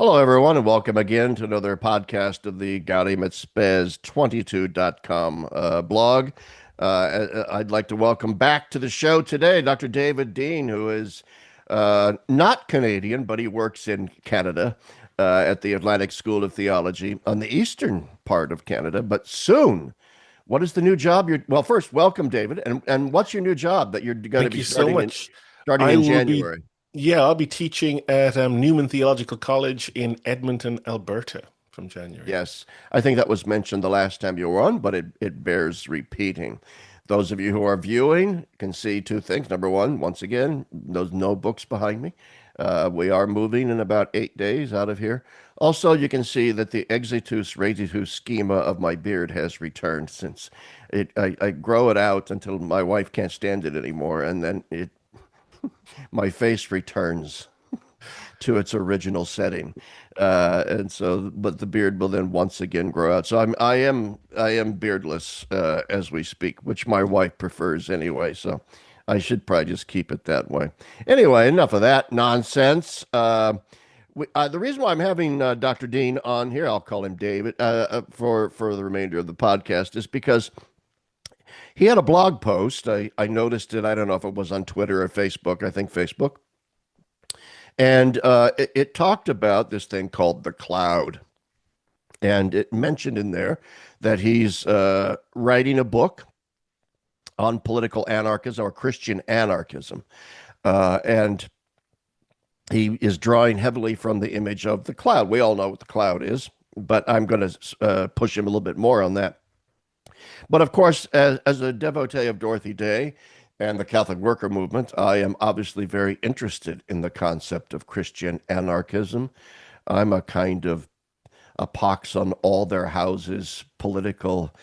Hello, everyone, and welcome again to another podcast of the Gaudium et Spes 22.com blog. I'd like to welcome back to the show today Dr. David Deane, who is not Canadian, but he works in Canada at the Atlantic School of Theology on the eastern part of Canada. But soon, what is the new job well, first, welcome, David. And what's your new job that you're going to Thank be you so much. starting I in will be, January? yeah, I'll be teaching at Newman Theological College in Edmonton, Alberta from January. Yes, I think that was mentioned the last time you were on, but it bears repeating. Those of you who are viewing can see two things. Number one, once again, those notebooks behind me. We are moving in about 8 days out of here. Also, you can see that the exitus raditus schema of my beard has returned since I grow it out until my wife can't stand it anymore, and then my face returns to its original setting. And so, but the beard will then once again grow out. So I am beardless as we speak, which my wife prefers anyway. So I should probably just keep it that way. Anyway, enough of that nonsense. The reason why I'm having Dr. Deane on here, I'll call him David, for the remainder of the podcast, is because he had a blog post. I noticed it. I don't know if it was on Twitter or Facebook. I think Facebook, and it talked about this thing called the cloud. And it mentioned in there that he's writing a book on political anarchism or Christian anarchism. And he is drawing heavily from the image of the cloud. We all know what the cloud is, but I'm going to push him a little bit more on that. But of course, as a devotee of Dorothy Day and the Catholic worker movement, I am obviously very interested in the concept of Christian anarchism. I'm a kind of a pox on all their houses political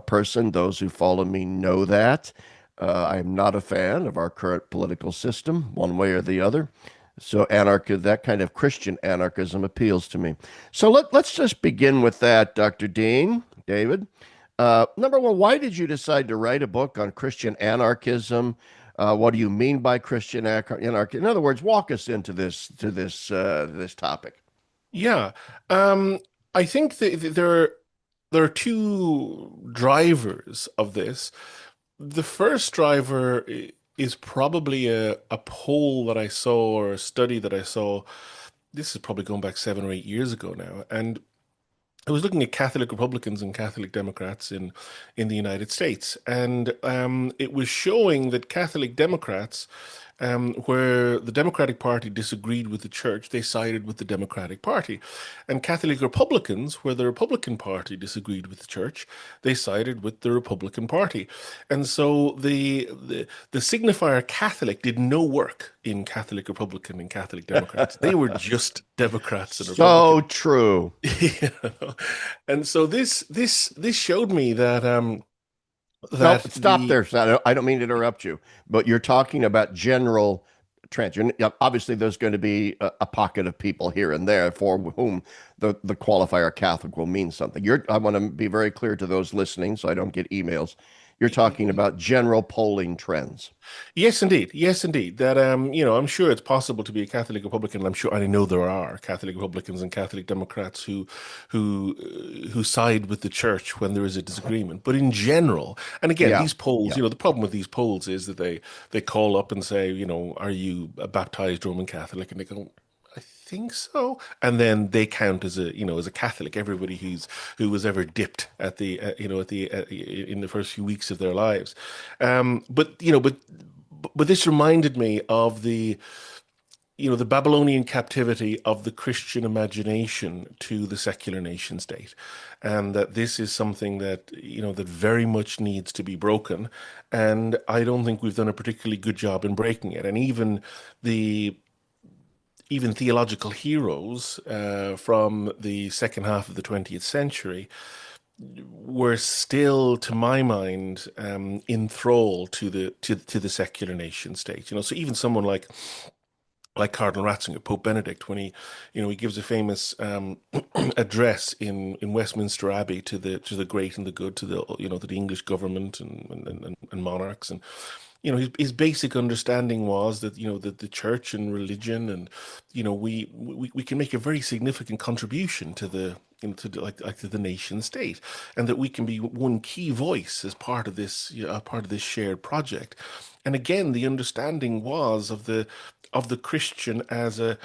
person. Those who follow me know that. I'm not a fan of our current political system, one way or the other. So that kind of Christian anarchism appeals to me. So let's just begin with that, Dr. Deane, David. Number one, why did you decide to write a book on Christian anarchism? What do you mean by Christian anarchism? In other words, walk us into this topic. Yeah, um, I think there are two drivers of this. The first driver is probably a poll that I saw or a study that I saw. This is probably going back 7 or 8 years ago now, and I was looking at Catholic Republicans and Catholic Democrats in the United States, and it was showing that Catholic Democrats, where the Democratic Party disagreed with the church, they sided with the Democratic Party, and Catholic Republicans, where the Republican Party disagreed with the church, they sided with the Republican Party, and so the signifier Catholic did no work in Catholic Republican and Catholic Democrats. They were just Democrats and So Republicans. true. You know? And so this showed me that No, that stop the there. I don't mean to interrupt you, but you're talking about general trends. Obviously, there's going to be a pocket of people here and there for whom the qualifier Catholic will mean something. I want to be very clear to those listening so I don't get emails. You're talking about general polling trends. yes, indeed, yes, indeed. That I'm sure it's possible to be a Catholic Republican. I'm sure, and I know there are Catholic Republicans and Catholic Democrats who side with the church when there is a disagreement. But in general, and again, Yeah, these polls, yeah. the problem with these polls is that they call up and say, are you a baptized Roman Catholic? And they go, I think so. And then they count as as a Catholic, everybody who was ever dipped at the, in the first few weeks of their lives. But this reminded me of the Babylonian captivity of the Christian imagination to the secular nation state, and that this is something that that very much needs to be broken, and I don't think we've done a particularly good job in breaking it, and the even theological heroes from the second half of the 20th century were still, to my mind, in thrall to the secular nation state. So even someone like Cardinal Ratzinger, Pope Benedict, when he gives a famous address in Westminster Abbey to the great and the good, to the to the English government and monarchs, his basic understanding was that, that the church and religion and, we can make a very significant contribution to the, like to the nation state, and that we can be one key voice as part of this, part of this shared project. And again, the understanding was of the Christian as a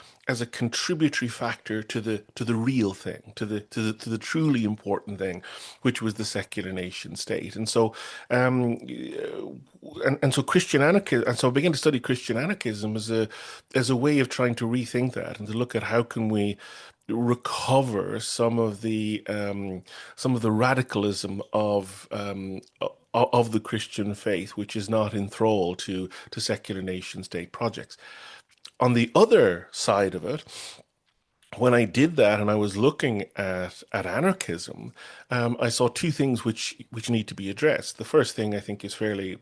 contributory factor to the real thing, to the truly important thing, which was the secular nation state. And so, and so Christian anarchism, and so I began to study Christian anarchism as a way of trying to rethink that and to look at how can we recover some of the radicalism of the Christian faith, which is not enthralled to secular nation state projects. On the other side of it, when I did that and I was looking at anarchism, I saw two things which need to be addressed. The first thing I think is fairly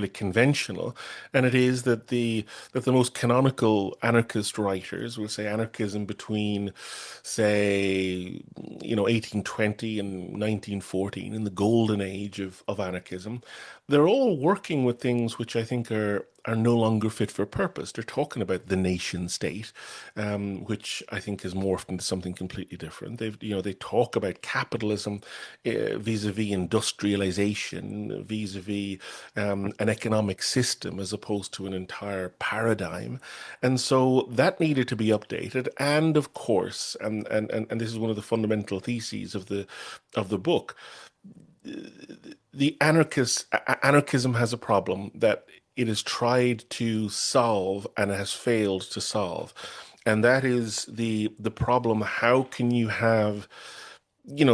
conventional, and it is that the most canonical anarchist writers will say anarchism between, say, 1820 and 1914, in the golden age of anarchism, they're all working with things which I think are no longer fit for purpose. They're talking about the nation state, which I think has morphed into something completely different. They talk about capitalism, vis-a-vis industrialization, vis-a-vis an economic system as opposed to an entire paradigm. And so that needed to be updated. And of course, and this is one of the fundamental theses of the book, the anarchism has a problem that it has tried to solve and has failed to solve. And that is the problem. How can you have,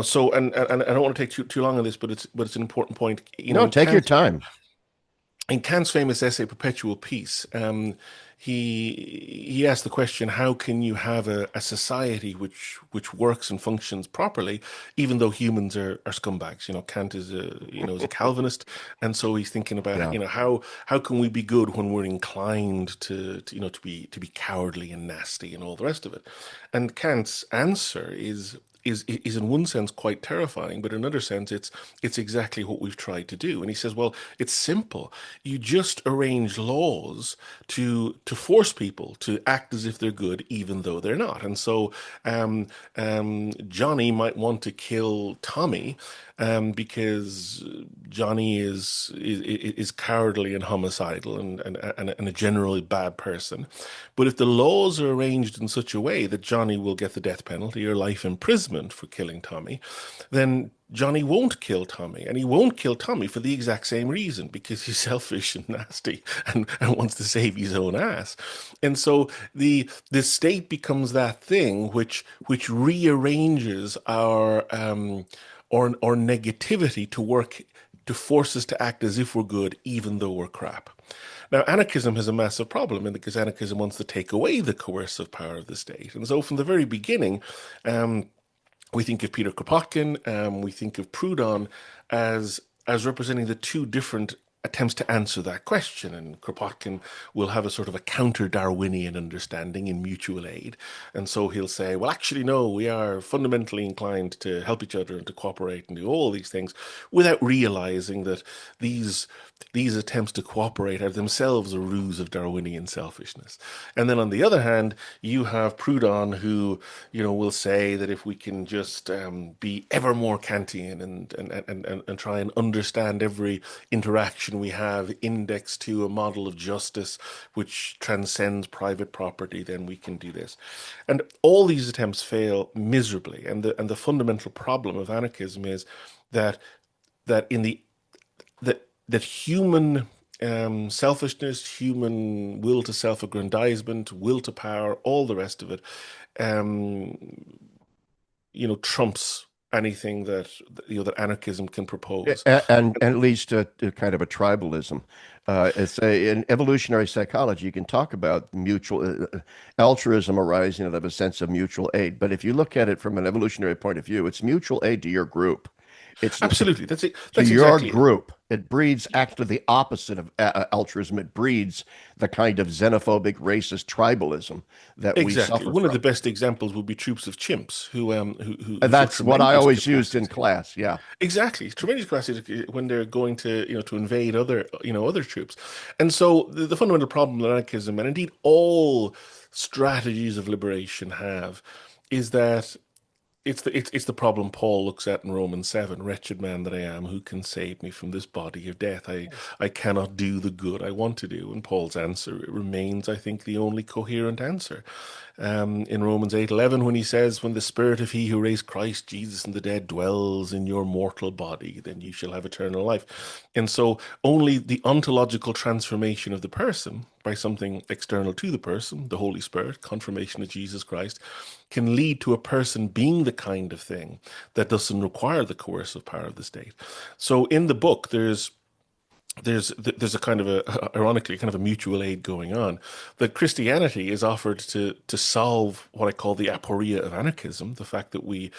so, and I don't want to take too long on this, but it's an important point. No, take your time. In Kant's famous essay Perpetual Peace, he asked the question, how can you have a society which works and functions properly, even though humans are scumbags? Kant is a Calvinist, and so he's thinking about, Yeah. how can we be good when we're inclined to be cowardly and nasty and all the rest of it. And Kant's answer is in one sense quite terrifying, but in another sense, it's exactly what we've tried to do. And he says, well, it's simple. You just arrange laws to force people to act as if they're good, even though they're not. And so, Johnny might want to kill Tommy, because Johnny is cowardly and homicidal and a generally bad person. But if the laws are arranged in such a way that Johnny will get the death penalty or life imprisonment for killing Tommy, then Johnny won't kill Tommy, and he won't kill Tommy for the exact same reason, because he's selfish and nasty and wants to save his own ass. And so the state becomes that thing which rearranges our negativity to work to force us to act as if we're good, even though we're crap. Now, anarchism has a massive problem because anarchism wants to take away the coercive power of the state. And so from the very beginning, we think of Peter Kropotkin, we think of Proudhon as representing the two different attempts to answer that question. And Kropotkin will have a sort of a counter-Darwinian understanding in mutual aid. And so he'll say, well, actually, no, we are fundamentally inclined to help each other and to cooperate and do all these things, without realizing that these attempts to cooperate are themselves a ruse of Darwinian selfishness. And then on the other hand, you have Proudhon, who, will say that if we can just be ever more Kantian and try and understand every interaction we have indexed to a model of justice which transcends private property, then we can do this. And all these attempts fail miserably. And the fundamental problem of anarchism is that that in the that human selfishness, human will to self-aggrandizement, will to power, all the rest of it, um, trumps anything that anarchism can propose. And it leads to kind of a tribalism. In evolutionary psychology, you can talk about mutual altruism arising out of a sense of mutual aid. But if you look at it from an evolutionary point of view, it's mutual aid to your group. It's Absolutely. That's it. to That's your exactly it. group. It breeds actually the opposite of altruism. It breeds the kind of xenophobic, racist tribalism that we Exactly. suffer One of the from. best examples would be troops of chimps who And show that's what I tremendous always used in capacity. class. Yeah. Exactly, tremendous capacity when they're going to, to invade other, other troops. And so the fundamental problem with anarchism, and indeed all strategies of liberation have, is that it's the problem Paul looks at in Romans 7. Wretched man that I am, who can save me from this body of death? I cannot do the good I want to do. And Paul's answer remains, I think, the only coherent answer. In Romans 8:11, when he says, when the spirit of he who raised Christ Jesus from the dead dwells in your mortal body, then you shall have eternal life. And so only the ontological transformation of the person by something external to the person, the Holy Spirit, confirmation of Jesus Christ, can lead to a person being the kind of thing that doesn't require the coercive power of the state. So in the book, there's a kind of a ironically kind of a mutual aid going on, that Christianity is offered to solve what I call the aporia of anarchism, the fact that we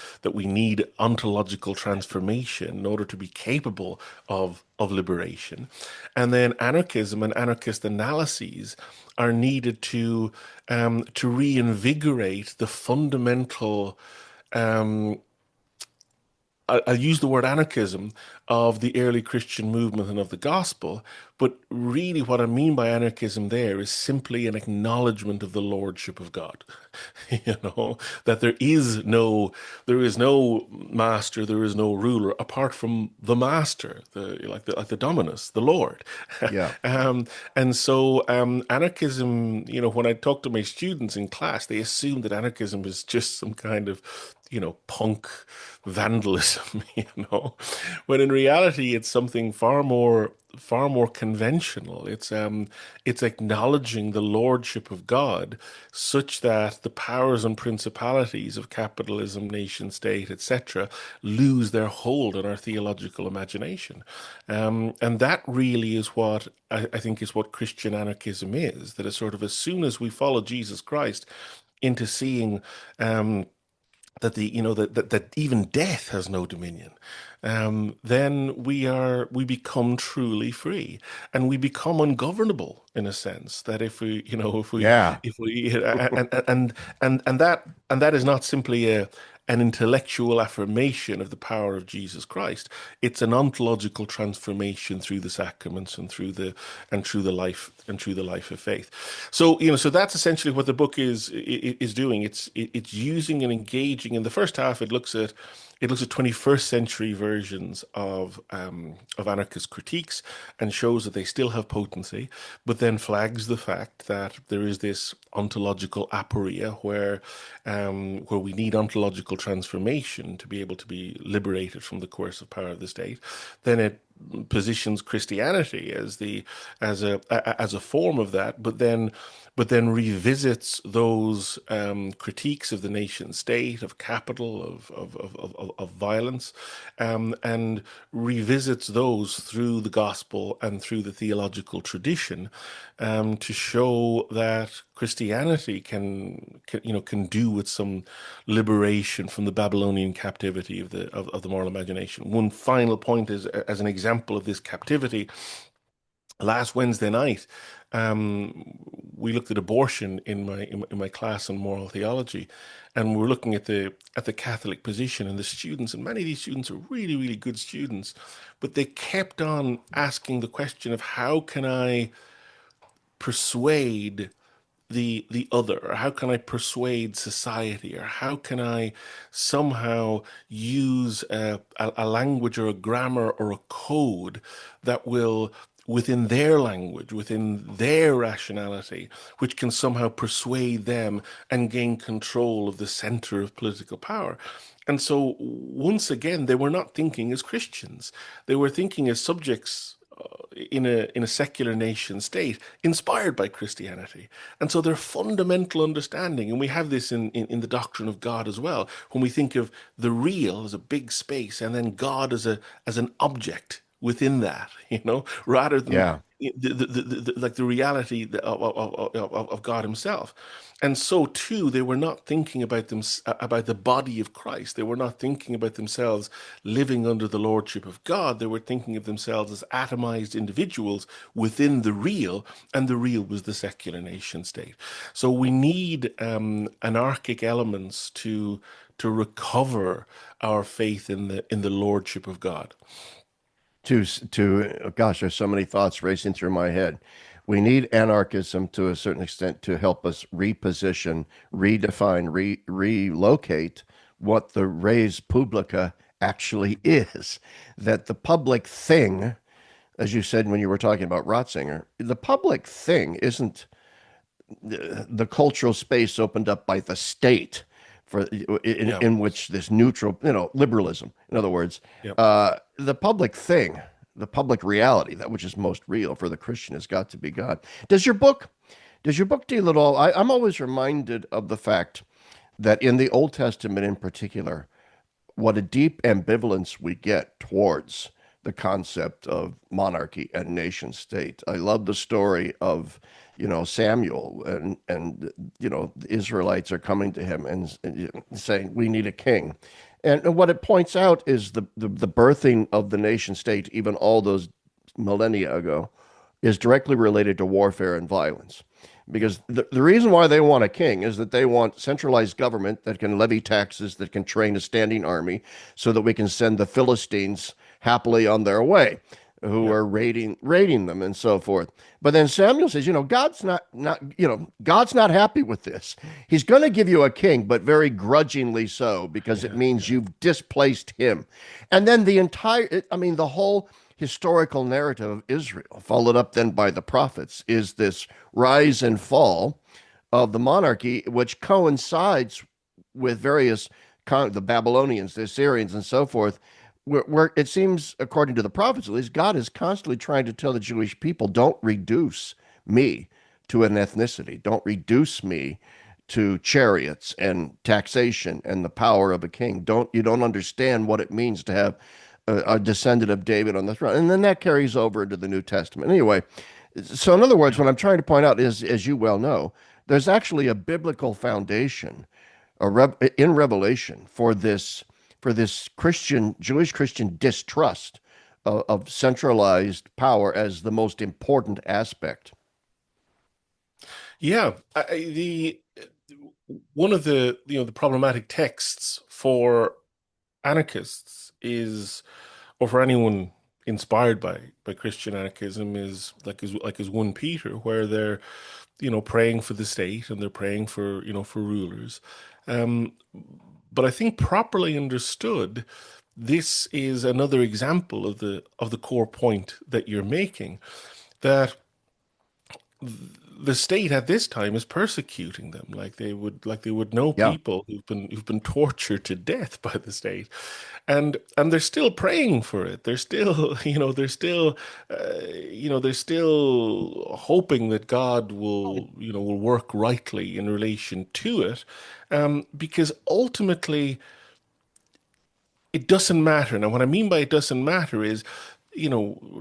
need ontological transformation in order to be capable of liberation. And then anarchism and anarchist analyses are needed to reinvigorate the fundamental, um, I'll use the word anarchism, of the early Christian movement and of the gospel. But really, what I mean by anarchism there is simply an acknowledgement of the lordship of God. That there is no master, there is no ruler apart from the master, like the dominus, the Lord. Yeah. um, and so anarchism, when I talk to my students in class, they assume that anarchism is just some kind of punk vandalism, when in reality it's something far more conventional. It's acknowledging the lordship of God such that the powers and principalities of capitalism, nation state, etc., lose their hold on our theological imagination. And that really is what I think is what Christian anarchism is, that is sort of, as soon as we follow Jesus Christ into seeing that that even death has no dominion, then we become truly free, and we become ungovernable in a sense. That Yeah. if we and that is not simply an intellectual affirmation of the power of Jesus Christ. It's an ontological transformation through the sacraments and through the life of faith. So so that's essentially what the book is doing. It's using and engaging. In the first half, it looks at 21st century versions of anarchist critiques and shows that they still have potency, but then flags the fact that there is this ontological aporia where we need ontological transformation to be able to be liberated from the coercive power of the state. Then it positions Christianity as a form of that, but then revisits those critiques of the nation state, of capital, of violence, and revisits those through the gospel and through the theological tradition, to show that Christianity can do with some liberation from the Babylonian captivity of the moral imagination. One final point is, as an example of this captivity, last Wednesday night, we looked at abortion in my class on moral theology, and we're looking at the Catholic position, and the students, and many of these students are really, really good students, but they kept on asking the question of, how can I persuade the other, or how can I persuade society, or how can I somehow use a language or a grammar or a code that will, within their language, within their rationality, which can somehow persuade them and gain control of the center of political power. And so, once again, they were not thinking as Christians. They were thinking as subjects in a secular nation state inspired by Christianity. And so their fundamental understanding, and we have this in the doctrine of God as well, when we think of the real as a big space and then God as an object within that, rather than Yeah. like the reality of God Himself. And so too, they were not thinking about about the body of Christ. They were not thinking about themselves living under the lordship of God. They were thinking of themselves as atomized individuals within the real, and the real was the secular nation state. So we need anarchic elements to recover our faith in the lordship of God. Gosh, there's so many thoughts racing through my head. We need anarchism to a certain extent to help us reposition, redefine, relocate what the res publica actually is. That the public thing, as you said when you were talking about Ratzinger, the public thing isn't the cultural space opened up by the state for Yeah, in which this neutral, liberalism, in other words, yeah, the public thing, the public reality, that which is most real for the Christian has got to be God. Does your book, does your book deal at all? I'm always reminded of the fact that in the Old Testament in particular, what a deep ambivalence we get towards the concept of monarchy and nation state. I love the story of, Samuel and the Israelites are coming to him and saying, we need a king. And what it points out is the birthing of the nation state, even all those millennia ago, is directly related to warfare and violence. yeah, Because the reason why they want a king is that they want centralized government that can levy taxes, that can train a standing army, so that we can send the Philistines happily on their way, who yeah, are raiding them and so forth. But then Samuel says, God's not happy with this. He's going to give you a king, but very grudgingly so, because it yeah, means yeah, you've displaced him. And then the whole historical narrative of Israel, followed up then by the prophets, is this rise and fall of the monarchy, which coincides with the Babylonians, the Assyrians, and so forth, where it seems, according to the prophets at least, God is constantly trying to tell the Jewish people, don't reduce me to an ethnicity, don't reduce me to chariots and taxation and the power of a king. You don't understand what it means to have a descendant of David on the throne. And then that carries over into the New Testament. Anyway, so in other words, yeah. what I'm trying to point out is, as you well know, there's actually a biblical foundation in Revelation for this Jewish Christian distrust of centralized power as the most important aspect. Yeah, the one of the problematic texts for anarchists is, or for anyone inspired by Christian anarchism, is like is 1 Peter, where they're praying for the state and they're praying for for rulers. Um, but I think properly understood, this is another example of the core point that you're making, that the state at this time is persecuting them like they would know Yeah, people who've been tortured to death by the state, and they're still praying for it. They're still they're still hoping that God will work rightly in relation to it, because ultimately it doesn't matter. Now, what I mean by it doesn't matter is,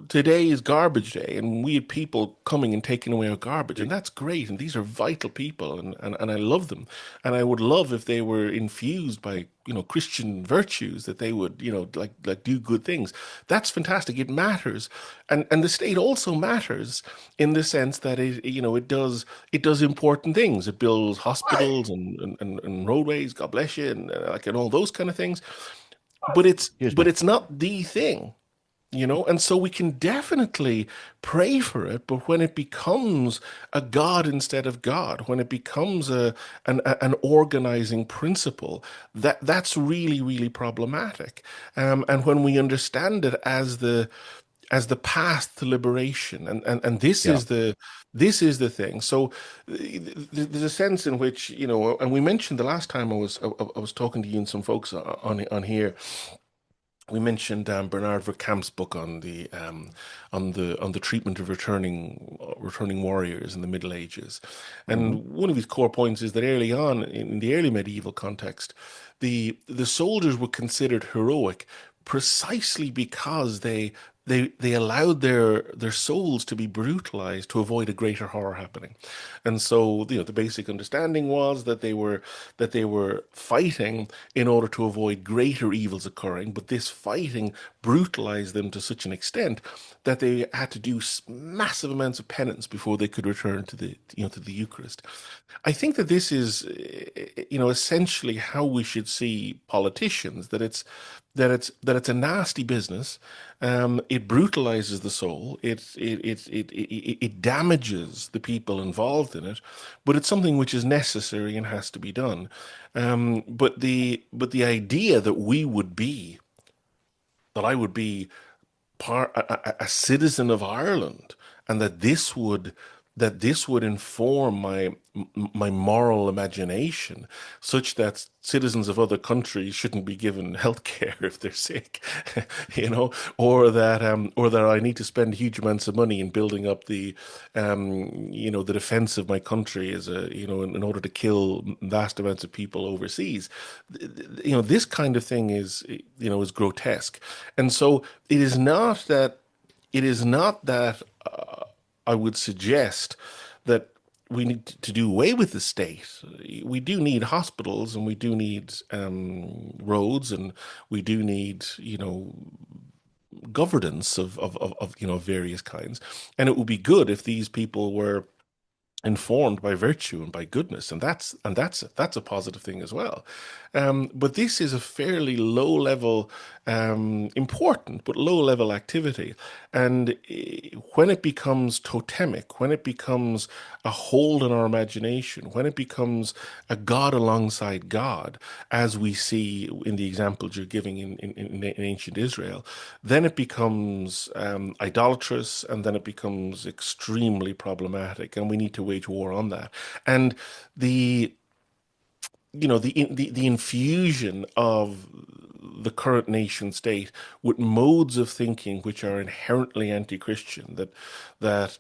today is garbage day, and we had people coming and taking away our garbage, and that's great. And these are vital people, and I love them. And I would love if they were infused by, Christian virtues, that they would, like do good things. That's fantastic. It matters. And the state also matters in the sense that it does important things. It builds hospitals and roadways, God bless you, and all those kind of things, but it's excuse but me. it's not the thing, and so we can definitely pray for it. But when it becomes a God instead of God, when it becomes an organizing principle, that's really, really problematic. And when we understand it as the path to liberation, and this Yeah. is the thing. So there's a sense in which, and we mentioned the last time I was talking to you and some folks on here. We mentioned Bernard Verkamp's book on the treatment of returning warriors in the Middle Ages, Hmm. and one of his core points is that early on in the early medieval context, the soldiers were considered heroic precisely because they allowed their souls to be brutalized to avoid a greater horror happening. And so, the basic understanding was that they were fighting in order to avoid greater evils occurring, but this fighting brutalized them to such an extent that they had to do massive amounts of penance before they could return to the Eucharist. I think that this is, essentially how we should see politicians. That it's a nasty business. It brutalizes the soul. It damages the people involved in it, but it's something which is necessary and has to be done. But the idea that I would be a citizen of Ireland, and that this would inform my moral imagination, such that citizens of other countries shouldn't be given health care if they're sick, or that I need to spend huge amounts of money in building up the defense of my country in order to kill vast amounts of people overseas. This kind of thing is grotesque, and so it is not that I would suggest that we need to do away with the state. We do need hospitals, and we do need roads, and we do need, governance of various kinds. And it would be good if these people were informed by virtue and by goodness, and that's a positive thing as well. But this is a fairly low level, important but low level activity, and when it becomes totemic, when it becomes a hold on our imagination, when it becomes a God alongside God, as we see in the examples you're giving in ancient Israel, then it becomes idolatrous, and then it becomes extremely problematic, and we need to wage war on that. And the the infusion of the current nation state with modes of thinking which are inherently anti-Christian, that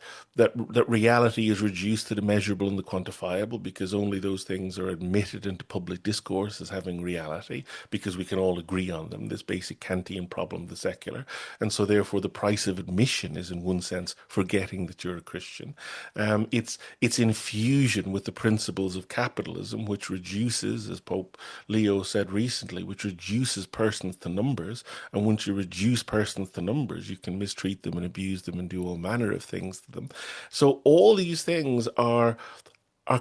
reality is reduced to the measurable and the quantifiable, because only those things are admitted into public discourse as having reality, because we can all agree on them, this basic Kantian problem, the secular. And so therefore the price of admission is, in one sense, forgetting that you're a Christian. It's infusion with the principles of capitalism, which reduces, as Pope Leo said recently, which reduces persons to numbers. And once you reduce persons to numbers, you can mistreat them and abuse them and do all manner of things to them. So all these things are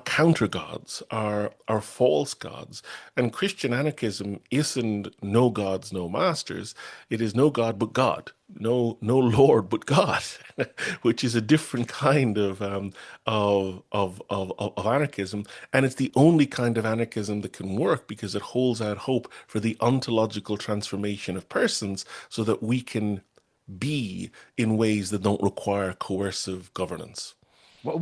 counter gods, are false gods. And Christian anarchism isn't no gods, no masters. It is no God but God, no Lord but God, which is a different kind of anarchism. And it's the only kind of anarchism that can work, because it holds out hope for the ontological transformation of persons, so that we can be in ways that don't require coercive governance. Well,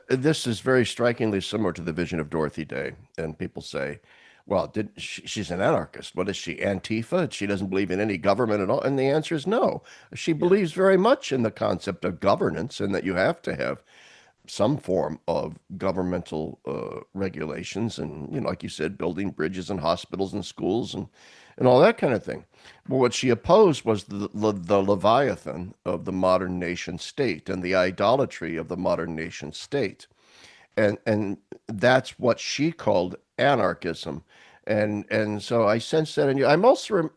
this is very strikingly similar to the vision of Dorothy Day, and people say, "Well, she's an anarchist? What is she, Antifa? She doesn't believe in any government at all." And the answer is no. She Yeah. believes very much in the concept of governance, and that you have to have some form of governmental regulations, and like you said, building bridges and hospitals and schools and all that kind of thing. But what she opposed was the leviathan of the modern nation state and the idolatry of the modern nation state, and that's what she called anarchism. And so I sense that in you. I'm also,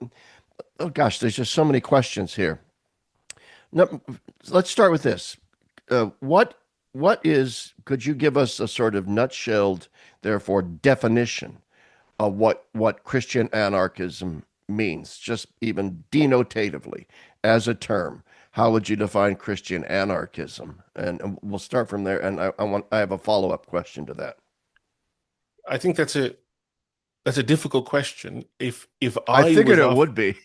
oh gosh, there's just so many questions here. No, let's start with this. What is, could you give us a sort of nutshelled, therefore, definition of what Christian anarchism means, just even denotatively as a term? How would you define Christian anarchism? And we'll start from there. And I have a follow-up question to that. I think that's a difficult question. If I I figured was it off would be.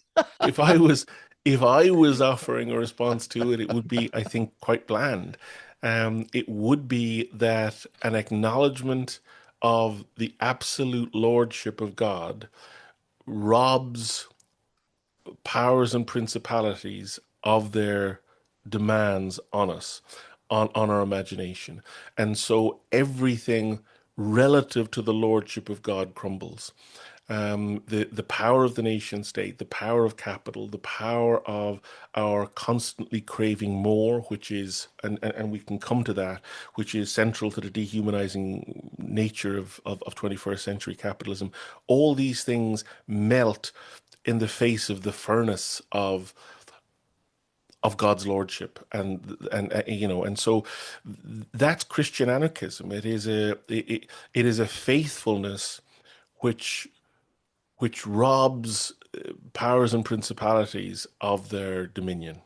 if I was if I was offering a response to it, it would be, I think, quite bland. It would be that an acknowledgement of the absolute lordship of God robs powers and principalities of their demands on us, on our imagination. And so everything relative to the lordship of God crumbles. the power of the nation state, the power of capital, the power of our constantly craving more, which is, and we can come to that, which is central to the dehumanizing nature of 21st century capitalism. All these things melt in the face of the furnace of God's lordship, and so that's Christian anarchism. It is a faithfulness which robs powers and principalities of their dominion.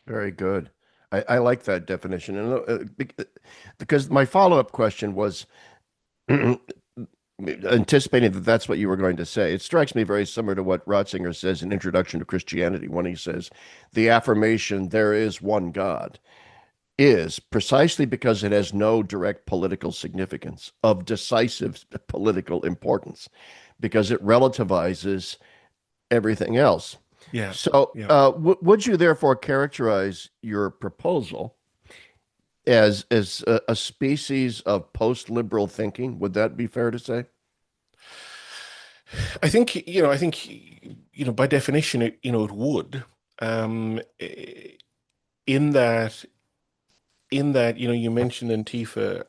Very good. I like that definition. And because my follow-up question was anticipating that that's what you were going to say. It strikes me very similar to what Ratzinger says in Introduction to Christianity when he says the affirmation there is one God is precisely because it has no direct political significance of decisive political importance because it relativizes everything else. Yeah, So, yeah. would you therefore characterize your proposal as a species of post-liberal thinking? Would that be fair to say? I think by definition, it would. Um, i- in that, you mentioned Antifa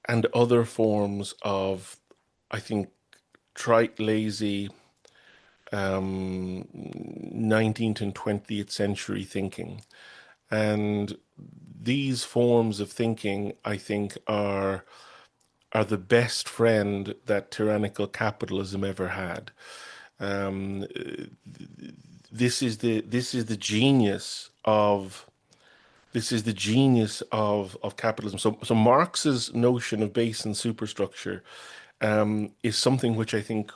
and other forms of, I think, trite, lazy, 19th and 20th century thinking. And these forms of thinking, I think, are the best friend that tyrannical capitalism ever had. Um, this is the genius of capitalism. So Marx's notion of base and superstructure is something which I think.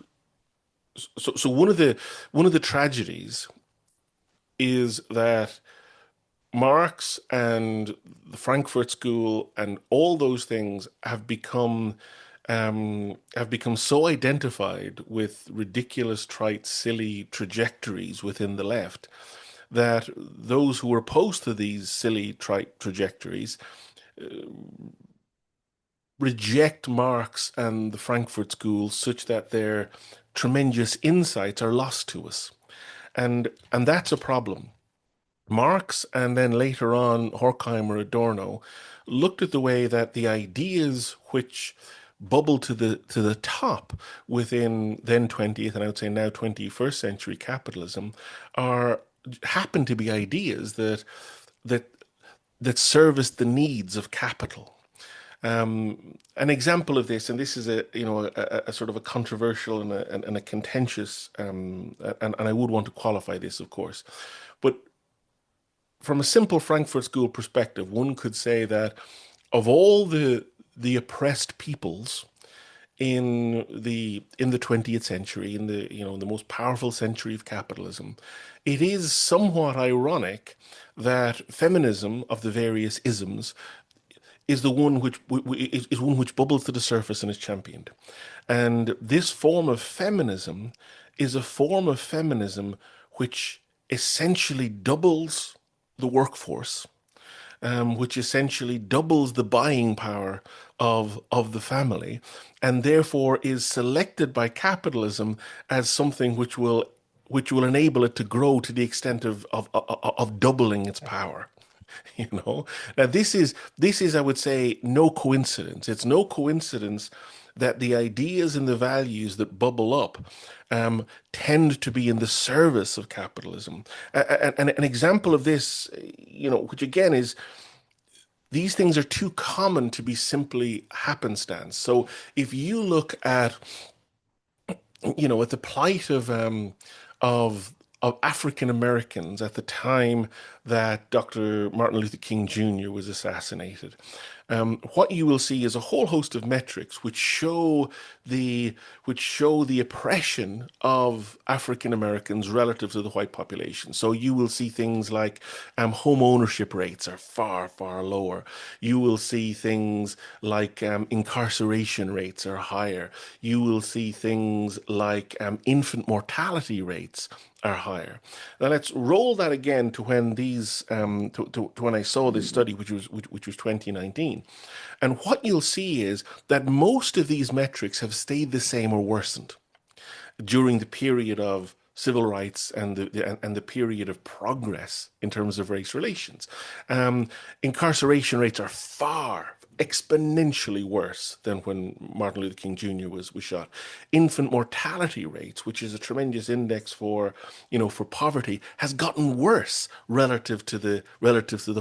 So one of the tragedies is that Marx and the Frankfurt School and all those things have become so identified with ridiculous, trite, silly trajectories within the left that those who are opposed to these silly, trite trajectories reject Marx and the Frankfurt School such that their tremendous insights are lost to us. And that's a problem. Marx and then later on Horkheimer, Adorno looked at the way that the ideas which bubble to the top within then 20th and I would say now 21st century capitalism are happen to be ideas that that service the needs of capital. An example of this, and this is a sort of a controversial and a contentious, and I would want to qualify this, of course, but from a simple Frankfurt School perspective, one could say that of all the oppressed peoples in the 20th century, in the most powerful century of capitalism, it is somewhat ironic that feminism of the various isms is the one is one which bubbles to the surface and is championed. And this form of feminism is a form of feminism which essentially doubles the workforce, which essentially doubles the buying power of the family, and therefore is selected by capitalism as something which will enable it to grow to the extent of doubling its power. You know, now this is I would say no coincidence. It's no coincidence that the ideas and the values that bubble up tend to be in the service of capitalism. And an example of this, which again is these things are too common to be simply happenstance. So if you look at the plight of of African Americans at the time that Dr. Martin Luther King Jr. was assassinated, what you will see is a whole host of metrics the which show the oppression of African Americans relative to the white population. So you will see things like home ownership rates are far, far lower. You will see things like incarceration rates are higher. You will see things like infant mortality rates are higher. Now let's roll that again to when to when I saw this study, which was 2019. Deane. And what you'll see is that most of these metrics have stayed the same or worsened during the period of civil rights and the period of progress in terms of race relations. Incarceration rates are far exponentially worse than when Martin Luther King Jr. was shot. Infant mortality rates, which is a tremendous index for, for poverty, has gotten worse relative to the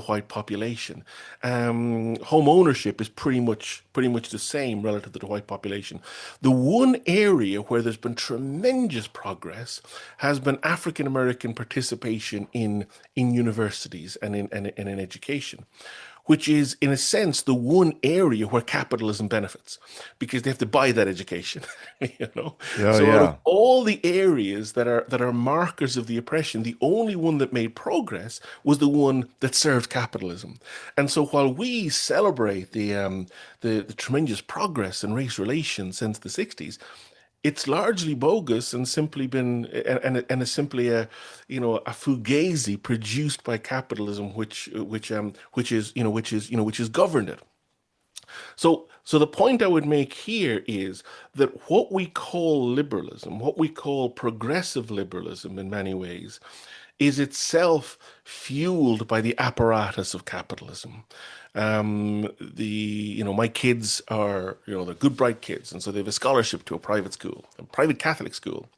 white population. Home ownership is pretty much the same relative to the white population. The one area where there's been tremendous progress has been African American participation in universities and in education, which is, in a sense, the one area where capitalism benefits because they have to buy that education, you know. Oh, So out of yeah. all the areas that are markers of the oppression, the only one that made progress was the one that served capitalism. And so while we celebrate the tremendous progress in race relations since the 60s, it's largely bogus and simply been and is simply a fugazi produced by capitalism, which is governed it. So the point I would make here is that what we call liberalism, what we call progressive liberalism in many ways, is itself fueled by the apparatus of capitalism. My kids are, they're good, bright kids, and so they have a scholarship to a private school, a private Catholic school.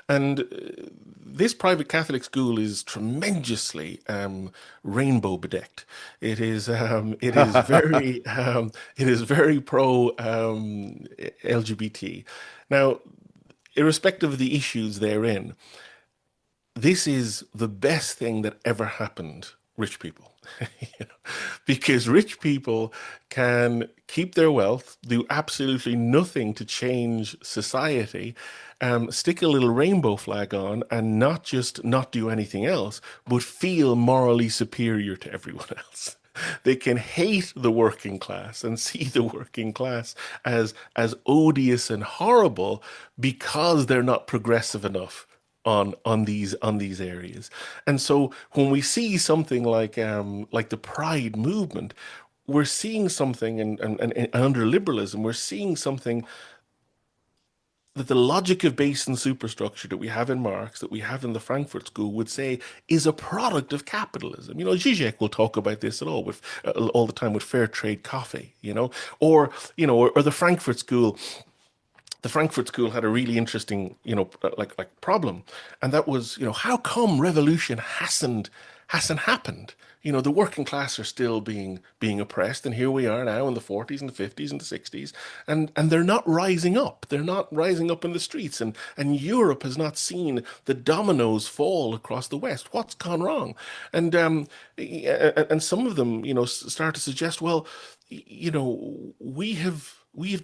And this private Catholic school is tremendously rainbow bedecked. It is very pro LGBT. Now, irrespective of the issues therein, this is the best thing that ever happened rich people. You know, because rich people can keep their wealth, do absolutely nothing to change society, stick a little rainbow flag on, and not just not do anything else, but feel morally superior to everyone else. They can hate the working class and see the working class as odious and horrible because they're not progressive enough on these areas. And so when we see something like the Pride movement, we're seeing something, and under liberalism, we're seeing something that the logic of base and superstructure that we have in Marx, that we have in the Frankfurt School, would say is a product of capitalism. Zizek will talk about this at all the time with fair trade coffee, or the Frankfurt School. The Frankfurt School had a really interesting, like problem, and that was, how come revolution hasn't happened? The working class are still being oppressed, and here we are now in the 40s and the 50s and the 60s, and they're not rising up. They're not rising up in the streets, and Europe has not seen the dominoes fall across the West. What's gone wrong? And some of them, start to suggest, well, we have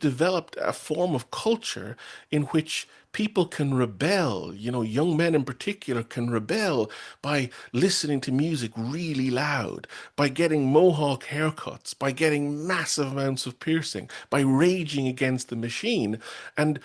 developed a form of culture in which people can rebel. Young men in particular can rebel by listening to music really loud, by getting mohawk haircuts, by getting massive amounts of piercing, by raging against the machine. And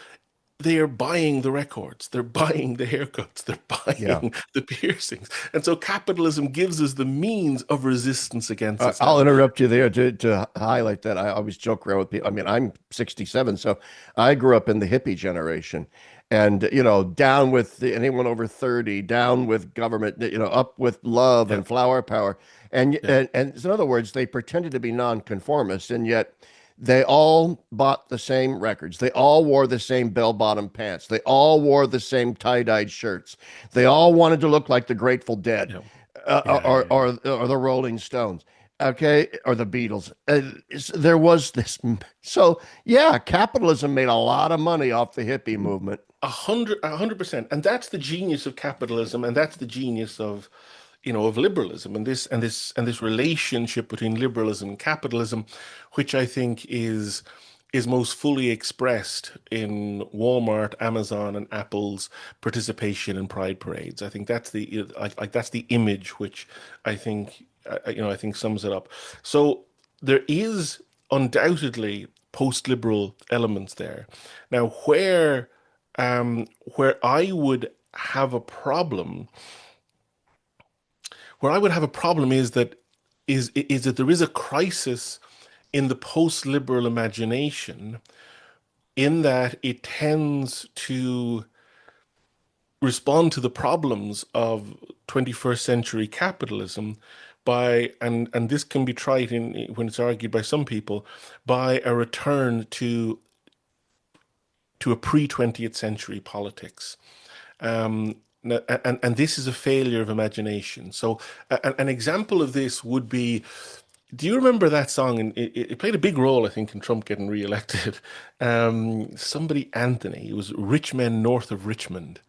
they are buying the records, they're buying the haircuts, they're Yeah. buying the piercings. And so capitalism gives us the means of resistance against I'll society. interrupt you there to highlight that. I always joke around with people. I mean, I'm 67, so I grew up in the hippie generation. And, down with anyone over 30, down with government, up with love Yeah, and flower power. And, yeah, and in other words, they pretended to be nonconformists, and yet they all bought the same records. They all wore the same bell-bottom pants. They all wore the same tie-dyed shirts. They all wanted to look like the Grateful Dead, yeah, yeah, or, yeah, yeah. or the Rolling Stones, okay, or the Beatles. There was this. So yeah, capitalism made a lot of money off the hippie movement. 100%. And that's the genius of capitalism, and that's the genius of liberalism, and this relationship between liberalism and capitalism, which I think is most fully expressed in Walmart, Amazon, and Apple's participation in Pride parades. I think that's that's the image which I think I think sums it up. So there is undoubtedly post-liberal elements there. Now, where I would have a problem, is that is that there is a crisis in the post-liberal imagination in that it tends to respond to the problems of 21st century capitalism by and this can be tried in when it's argued by some people by a return to a pre-20th century politics. And this is a failure of imagination. So an example of this would be, do you remember that song? And it played a big role, I think, in Trump getting reelected. Somebody, Anthony, it was Rich Men North of Richmond.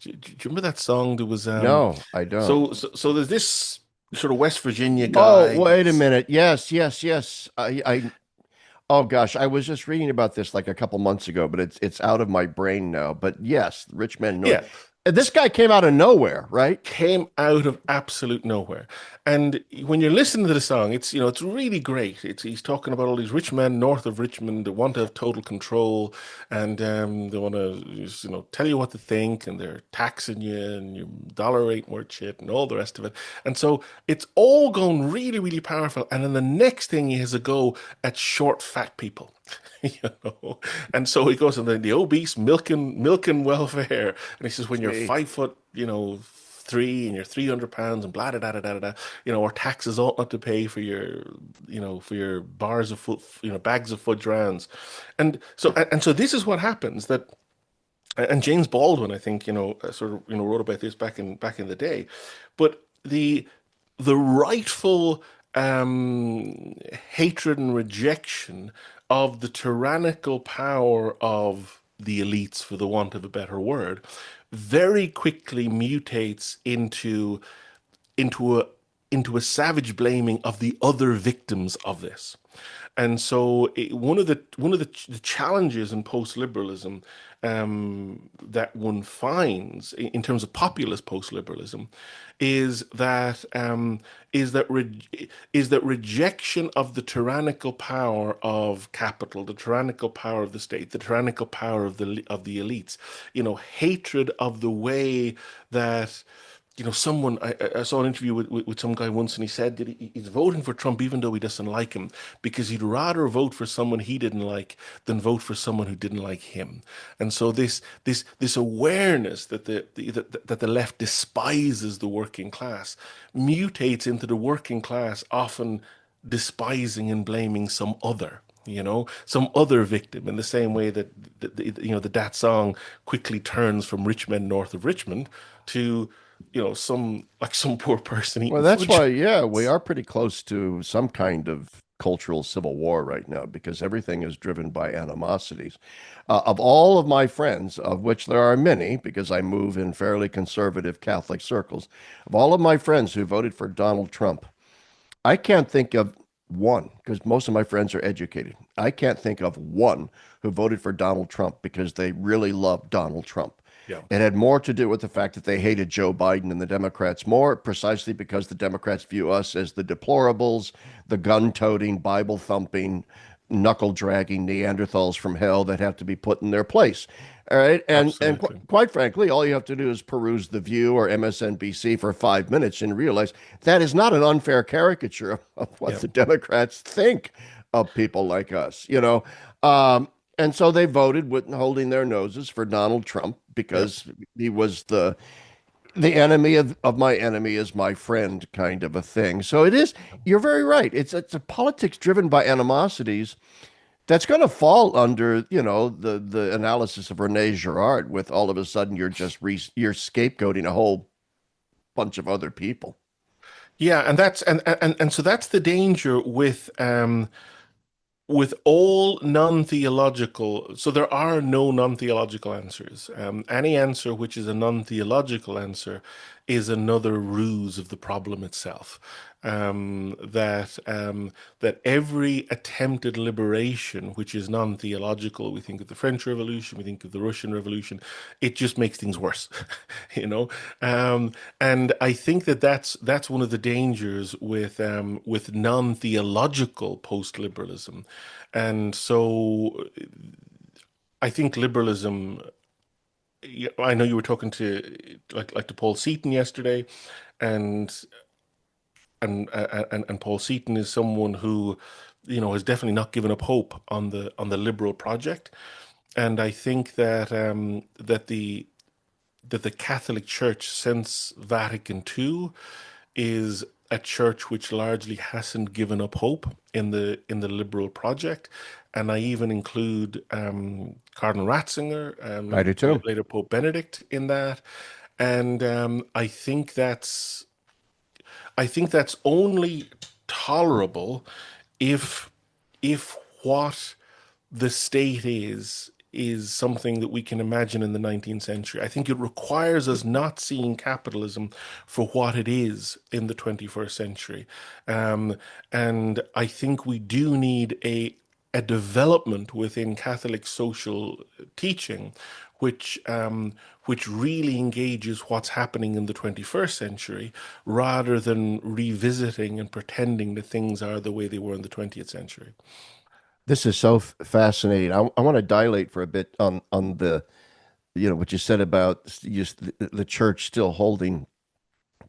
Do you remember that song? There was No, I don't. so there's this sort of West Virginia Oh, guy wait a gets minute. Yes, yes, yes. Oh gosh, I was just reading about this like a couple months ago, but it's out of my brain now. But yes, Richmond North. yeah. This guy came out of nowhere, right? Came out of absolute nowhere. And when you're listening to the song, it's it's really great. It's he's talking about all these rich men north of Richmond that want to have total control, and they want to tell you what to think, and they're taxing you, and your dollar ain't worth shit, and all the rest of it. And so it's all going really, really powerful. And then the next thing he has a go at short, fat people. You know, and so he goes on the obese milking welfare, and he says when you're Sweet. 5 foot, three and you're 300 pounds and blah da da da da da, or taxes ought not to pay for your, for your bars of foot, bags of fudge rounds, and so this is what happens that. And James Baldwin, I think, sort of, wrote about this back in the day, but the rightful hatred and rejection of the tyrannical power of the elites, for the want of a better word, very quickly mutates into a savage blaming of the other victims of this. And so one of the challenges in post-liberalism that one finds in terms of populist post-liberalism is that rejection of the tyrannical power of capital, the tyrannical power of the state, the tyrannical power of the elites, hatred of the way that someone I saw an interview with some guy once, and he said that he's voting for Trump even though he doesn't like him because he'd rather vote for someone he didn't like than vote for someone who didn't like him. And so this awareness that the left despises the working class mutates into the working class often despising and blaming some other victim, in the same way that that song quickly turns from rich men north of Richmond to some poor person Well, eating that's fudge. why, yeah, we are pretty close to some kind of cultural civil war right now because everything is driven by animosities. Of all of my friends, of which there are many, because I move in fairly conservative Catholic circles, of all of my friends who voted for Donald Trump, I can't think of one, because most of my friends are educated. I can't think of one who voted for Donald Trump because they really loved Donald Trump. Yeah, It had more to do with the fact that they hated Joe Biden and the Democrats more, precisely because the Democrats view us as the deplorables, the gun-toting, Bible-thumping, knuckle-dragging Neanderthals from hell that have to be put in their place. All right, and absolutely. quite frankly, all you have to do is peruse The View or MSNBC for 5 minutes and realize that is not an unfair caricature of what Yeah, the Democrats think of people like us. Um, and so they voted with holding their noses for Donald Trump yeah. because he was the enemy of my enemy is my friend kind of a thing. So it is, you're very right. It's a politics driven by animosities that's going to fall under, the analysis of Rene Girard with all of a sudden you're scapegoating a whole bunch of other people. Yeah, and that's and so that's the danger with all non-theological, so there are no non-theological answers. Any answer which is a non-theological answer is another ruse of the problem itself. That every attempted liberation, which is non-theological, we think of the French Revolution, we think of the Russian Revolution, it just makes things worse, you know. And I think that that's one of the dangers with non-theological post-liberalism. And so I think liberalism, I know you were talking to like to Paul Seaton yesterday, and and Paul Seaton is someone who, has definitely not given up hope on the liberal project. And I think that the Catholic Church since Vatican II is a church which largely hasn't given up hope in the liberal project. And I even include Cardinal Ratzinger, I do too. later Pope Benedict in that. And I think that's only tolerable if if what the state is something that we can imagine in the 19th century. I think it requires us not seeing capitalism for what it is in the 21st century. Um, and I think we do need a development within Catholic social teaching, which really engages what's happening in the 21st century, rather than revisiting and pretending that things are the way they were in the 20th century. This is so fascinating. I want to dilate for a bit on the what you said about just the church still holding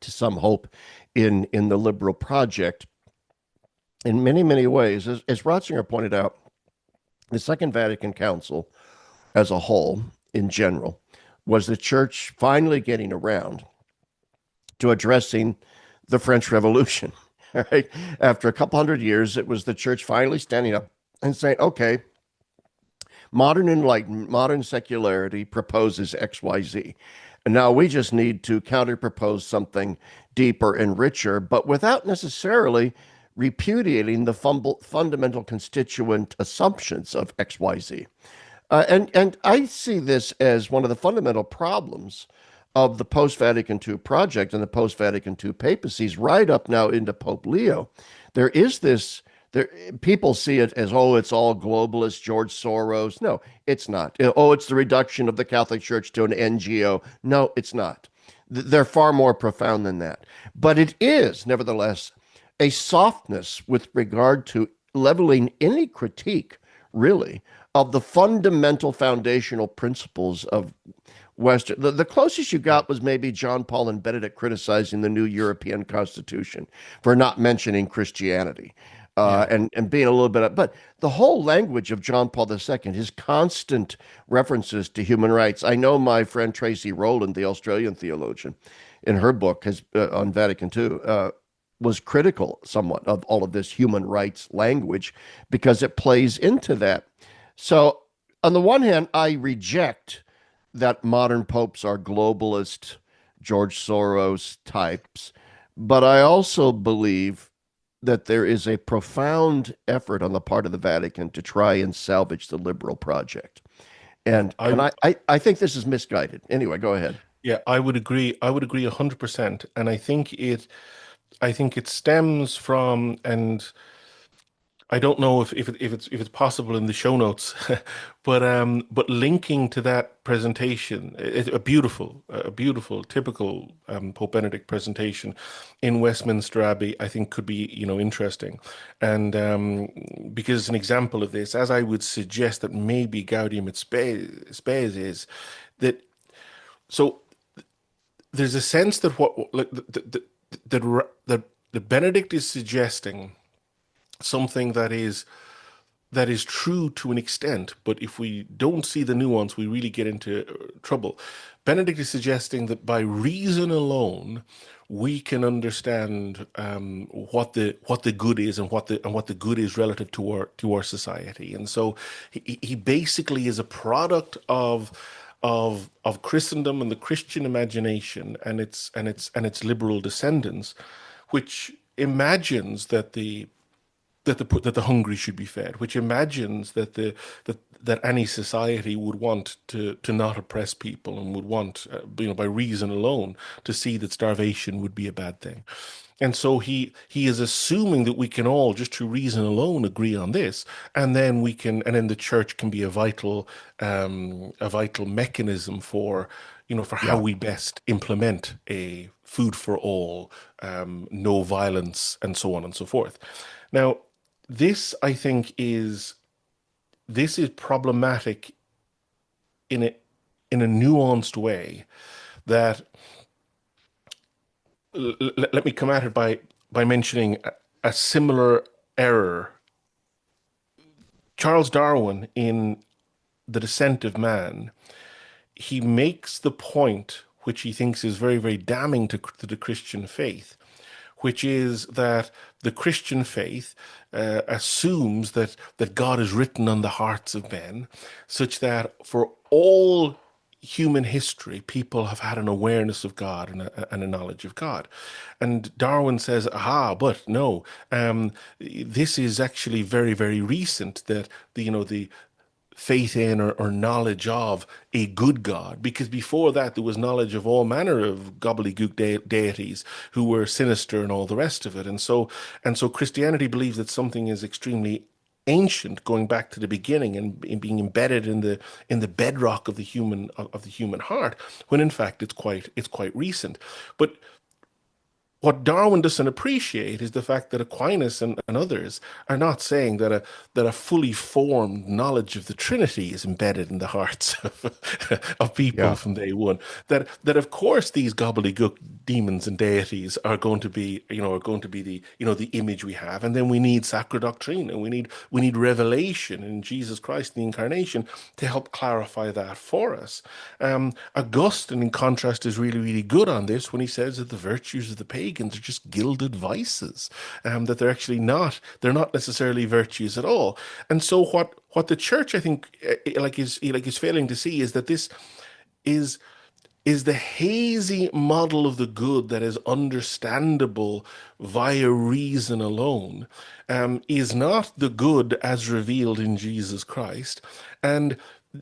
to some hope in the liberal project in many many ways. As Ratzinger pointed out, the Second Vatican Council as a whole, in general, was the church finally getting around to addressing the French Revolution. All right, after a couple hundred years, it was the church finally standing up and saying, "Okay, modern enlightenment, modern secularity proposes XYZ. And now we just need to counter propose something deeper and richer, but without necessarily repudiating the fundamental constituent assumptions of XYZ." And I see this as one of the fundamental problems of the post Vatican II project and the post Vatican II papacies, right up now into Pope Leo. There is this. There, people see it as, oh, it's all globalist, George Soros. No, it's not. Oh, it's the reduction of the Catholic Church to an NGO. No, it's not. They're far more profound than that. But it is, nevertheless, a softness with regard to leveling any critique, really, of the fundamental foundational principles of Western. The closest you got was maybe John Paul and Benedict criticizing the new European Constitution for not mentioning Christianity. Yeah. And being a little bit, but the whole language of John Paul II, his constant references to human rights. I know my friend Tracy Rowland, the Australian theologian, in her book has on Vatican II, was critical somewhat of all of this human rights language because it plays into that. So, on the one hand, I reject that modern popes are globalist, George Soros types, but I also believe that there is a profound effort on the part of the Vatican to try and salvage the liberal project. And I and I think this is misguided. Anyway, go ahead. Yeah, I would agree. I would agree 100%. And I think it stems from, and I don't know if it's possible in the show notes, but linking to that presentation, a beautiful typical Pope Benedict presentation in Westminster Abbey, I think could be, interesting. And because it's an example of this, as I would suggest that maybe Gaudium et Spes is that. So there's a sense that what like, that Benedict is suggesting something that is true to an extent, but if we don't see the nuance, we really get into trouble. Benedict is suggesting that by reason alone, we can understand what the good is, and what the good is relative to our society. And so he basically is a product of Christendom and the Christian imagination and its liberal descendants, which imagines that the hungry should be fed, which imagines that any society would want to not oppress people, and would want, by reason alone, to see that starvation would be a bad thing. And so he is assuming that we can all, just through reason alone, agree on this, and then the church can be a vital mechanism for how Yeah. we best implement a food for all, no violence, and so on and so forth. Now, this, I think, this is problematic in a nuanced way that let me come at it by mentioning a similar error. Charles Darwin, in The Descent of Man, he makes the point, which he thinks is very, very damning to the Christian faith, which is that the Christian faith assumes that God is written on the hearts of men, such that for all human history, people have had an awareness of God and a knowledge of God. And Darwin says, aha, but no, this is actually very, very recent that the faith in or knowledge of a good God, because before that there was knowledge of all manner of gobbledygook deities who were sinister and all the rest of it. And so Christianity believes that something is extremely ancient, going back to the beginning and being embedded in the bedrock of the human heart, when in fact it's quite recent. But what Darwin doesn't appreciate is the fact that Aquinas and others are not saying that a fully formed knowledge of the Trinity is embedded in the hearts of people Yeah. from day one. That of course these gobbledygook demons and deities are going to be the image we have, and then we need sacred doctrine, and we need revelation in Jesus Christ, the incarnation, to help clarify that for us. Augustine, in contrast, is really, really good on this when he says that the virtues of the pagans are just gilded vices, that they're not necessarily virtues at all. And so what the church, I think, is failing to see is that this is is the hazy model of the good that is understandable via reason alone, is not the good as revealed in Jesus Christ. And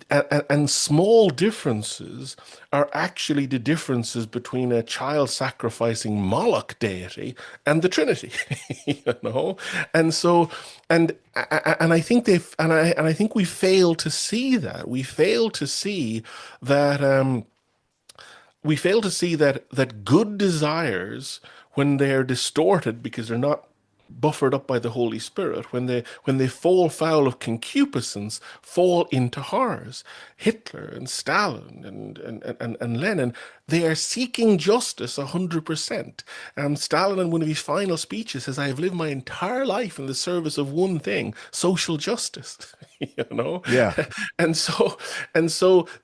and small differences are actually the differences between a child sacrificing Moloch deity and the Trinity, you know. And so, and I think I think we fail to see that. We fail to see that. We fail to see that good desires, when they're distorted because they're not buffered up by the Holy Spirit, when they fall foul of concupiscence, fall into horrors. Hitler and Stalin and Lenin, they are seeking justice 100%. Stalin, in one of his final speeches, says, "I have lived my entire life in the service of one thing, social justice." You know, Yeah. and so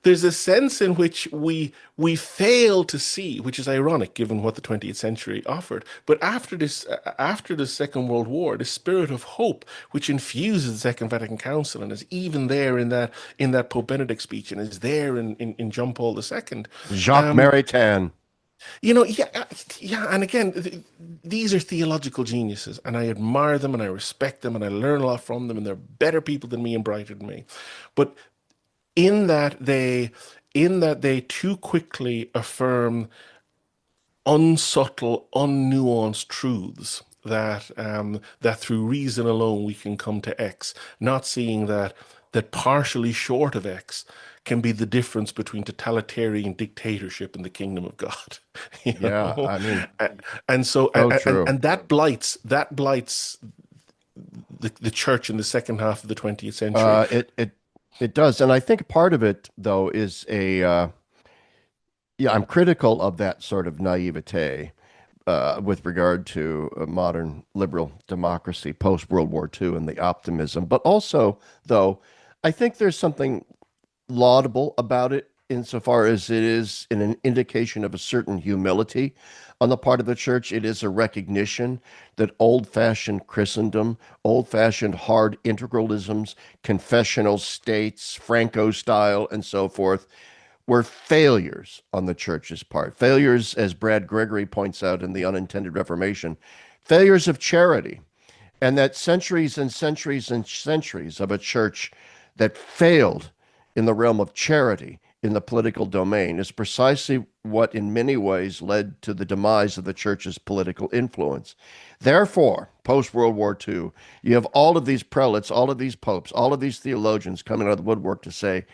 there's a sense in which we fail to see, which is ironic given what the 20th century offered. But after the Second World War, the spirit of hope, which infuses the Second Vatican Council and is even there in that Pope Benedict speech, and is there in John Paul II. Jacques Um, Maritain. yeah, and again, these are theological geniuses, and I admire them, and I respect them, and I learn a lot from them, and they're better people than me and brighter than me. But in that they in that they too quickly affirm unsubtle, unnuanced truths that through reason alone we can come to X, not seeing that partially short of X can be the difference between totalitarian dictatorship and the kingdom of God. You Yeah. know, I mean, A- and so so and true. that blights the church in the second half of the 20th century. It does. And I think part of it, though, is yeah, I'm critical of that sort of naivete with regard to modern liberal democracy post World War II and the optimism. But also, though, I think there's something laudable about it insofar as it is an indication of a certain humility on the part of the church. It is a recognition that old-fashioned Christendom, old-fashioned hard integralisms, confessional states, Franco style, and so forth, were failures on the church's part. Failures, as Brad Gregory points out in The Unintended Reformation, failures of charity, and that centuries and centuries and centuries of a church that failed in the realm of charity in the political domain is precisely what, in many ways, led to the demise of the church's political influence. Therefore, post World War II, you have all of these prelates, all of these popes, all of these theologians coming out of the woodwork to say,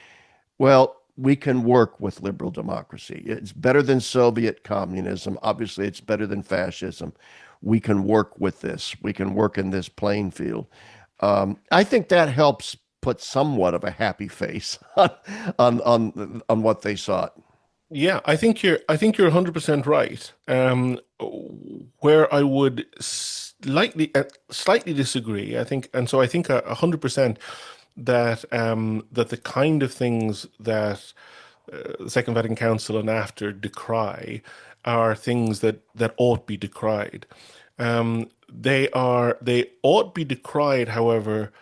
well, we can work with liberal democracy. It's better than Soviet communism. Obviously, it's better than fascism. We can work with this. We can work in this playing field. I think that helps put somewhat of a happy face on what they sought. Yeah, I think you're 100% right. Where I would slightly disagree, I think, and so I think 100% that the kind of things that the Second Vatican Council and after decry are things that ought be decried. They ought be decried, however.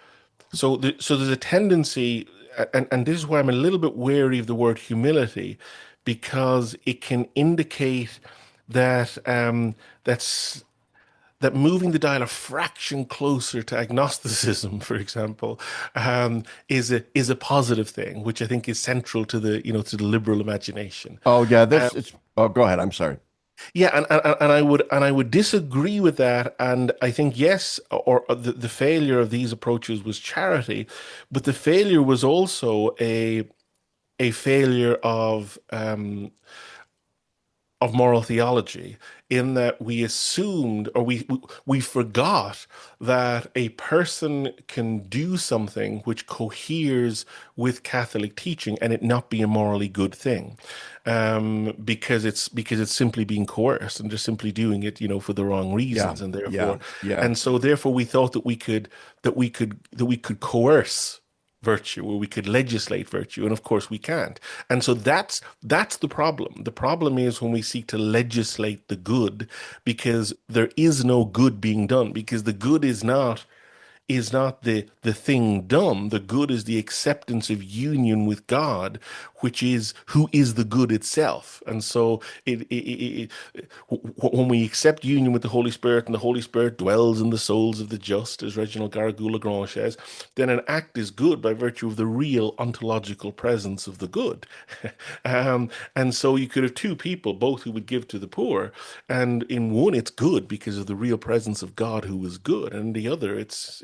So there's a tendency, and this is why I'm a little bit wary of the word humility, because it can indicate that that's that moving the dial a fraction closer to agnosticism, for example, is a positive thing, which I think is central to the liberal imagination. Oh yeah, this it's. Oh, go ahead. I'm sorry. Yeah, and I would disagree with that, and I think yes, or the failure of these approaches was charity, but the failure was also a failure of moral theology, in that we assumed, or we forgot that a person can do something which coheres with Catholic teaching and it not be a morally good thing, because it's simply being coerced and just simply doing it, for the wrong Yeah, reasons, and yeah, therefore, yeah. and so therefore we thought that we could coerce virtue, or we could legislate virtue, and of course we can't. And so that's the problem. The problem is when we seek to legislate the good, because there is no good being done, because the good is not the thing done. The good is the acceptance of union with God, which is who is the good itself. And so when we accept union with the Holy Spirit, and the Holy Spirit dwells in the souls of the just, as Reginald Garagou-Lagrange says, then an act is good by virtue of the real ontological presence of the good. And so you could have two people, both who would give to the poor, and in one it's good because of the real presence of God who is good, and in the other it's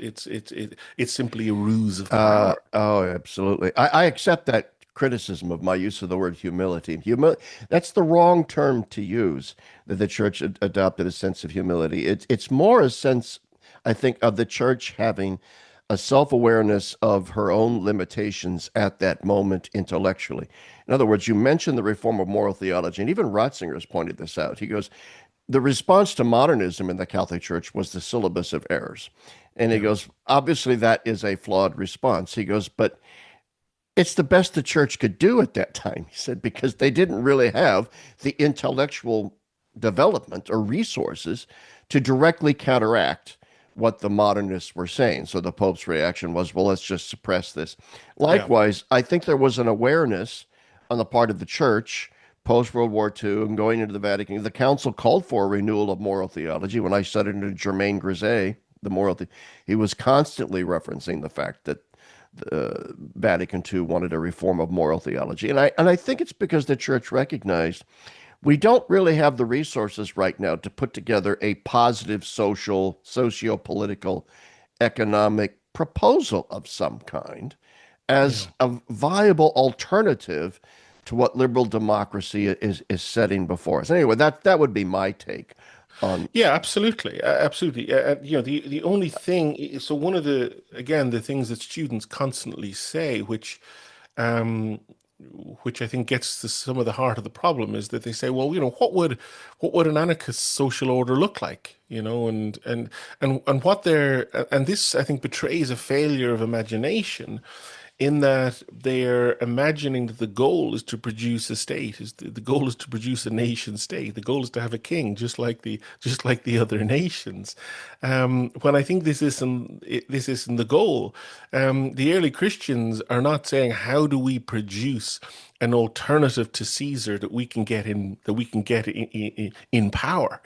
simply a ruse of power. Oh, absolutely. I accept that criticism of my use of the word humility. That's the wrong term to use, that the church adopted a sense of humility. It's more a sense, I think, of the church having a self-awareness of her own limitations at that moment intellectually. In other words, you mentioned the reform of moral theology, and even Ratzinger has pointed this out. He goes, the response to modernism in the Catholic Church was the syllabus of errors. And he Yeah, goes, obviously, that is a flawed response. He goes, but it's the best the church could do at that time, he said, because they didn't really have the intellectual development or resources to directly counteract what the modernists were saying. So the Pope's reaction was, well, let's just suppress this. yeah, Likewise, I think there was an awareness on the part of the church post World War II and going into the Vatican. The council called for a renewal of moral theology. When I studied under Germain Grisey, he was constantly referencing the fact that Vatican II wanted a reform of moral theology. And I think it's because the church recognized we don't really have the resources right now to put together a positive social, socio-political, economic proposal of some kind yeah. as a viable alternative to what liberal democracy is setting before us. Anyway, that would be my take on. Yeah, absolutely, absolutely. The only thing. So one of the things that students constantly say, um, which I think gets to some of the heart of the problem, is that they say, well, what would an anarchist social order look like? And this I think betrays a failure of imagination, in that they're imagining that the goal is to produce a state, the goal is to produce a nation state, the goal is to have a king, just like the other nations. When I think this isn't the goal. The early Christians are not saying, how do we produce an alternative to Caesar that we can get in power.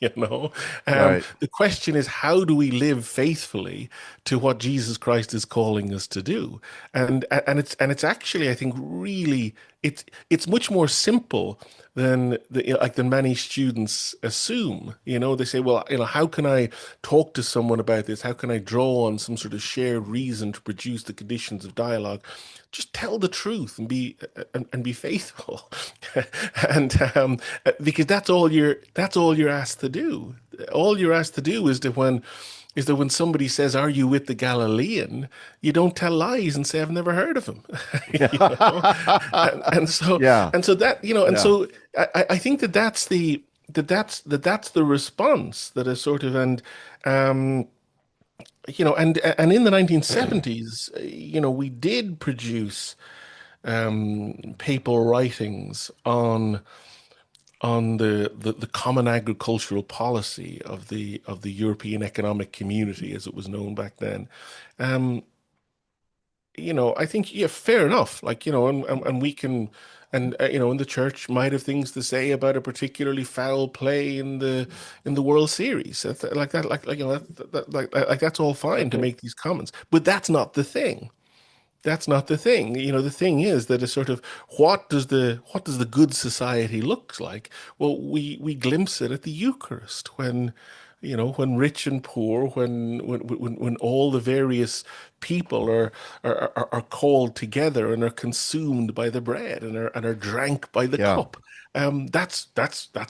You know, Right. the question is, how do we live faithfully to what Jesus Christ is calling us to do? And it's actually, I think, really, it's much more simple than many students assume. They say, well, how can I talk to someone about this? How can I draw on some sort of shared reason to produce the conditions of dialogue? Just tell the truth and be faithful, and because that's all you're asked to do. All you're asked to do is to, is that when somebody says, "Are you with the Galilean?" you don't tell lies and say, "I've never heard of him." You know, and so Yeah, that and yeah. so I think that that's the response that is sort of um, and in the 1970s, we did produce papal writings on the common agricultural policy of the European Economic Community, as it was known back then. Um, I think, yeah, fair enough. Like, and we can, and the church might have things to say about a particularly foul play in the World Series, like that, like that's all fine to make these comments, but that's not the thing. That's not the thing. The thing is that a sort of what does the good society look like? Well, we glimpse it at the Eucharist when, when rich and poor, when all the various people are called together and are consumed by the bread and are drank by the Yeah. cup. That's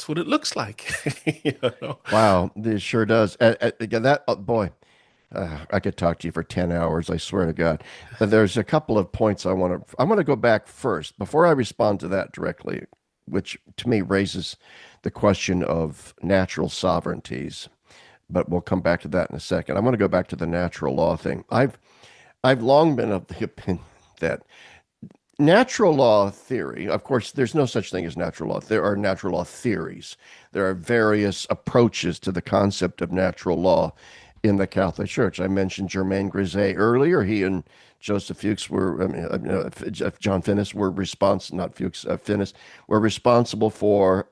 what it looks like. You know? Wow, this sure does. Again, that boy, I could talk to you for 10 hours, I swear to God. But there's a couple of points I want to go back first before I respond to that directly, which to me raises the question of natural sovereignties. But we'll come back to that in a second. I want to go back to the natural law thing. I've long been of the opinion that natural law theory, of course, there's no such thing as natural law. There are natural law theories. There are various approaches to the concept of natural law in the Catholic Church. I mentioned Germain Grisez earlier. He and Joseph Fuchs were, I mean, John Finnis were responsible, not Fuchs, Finnis, were responsible for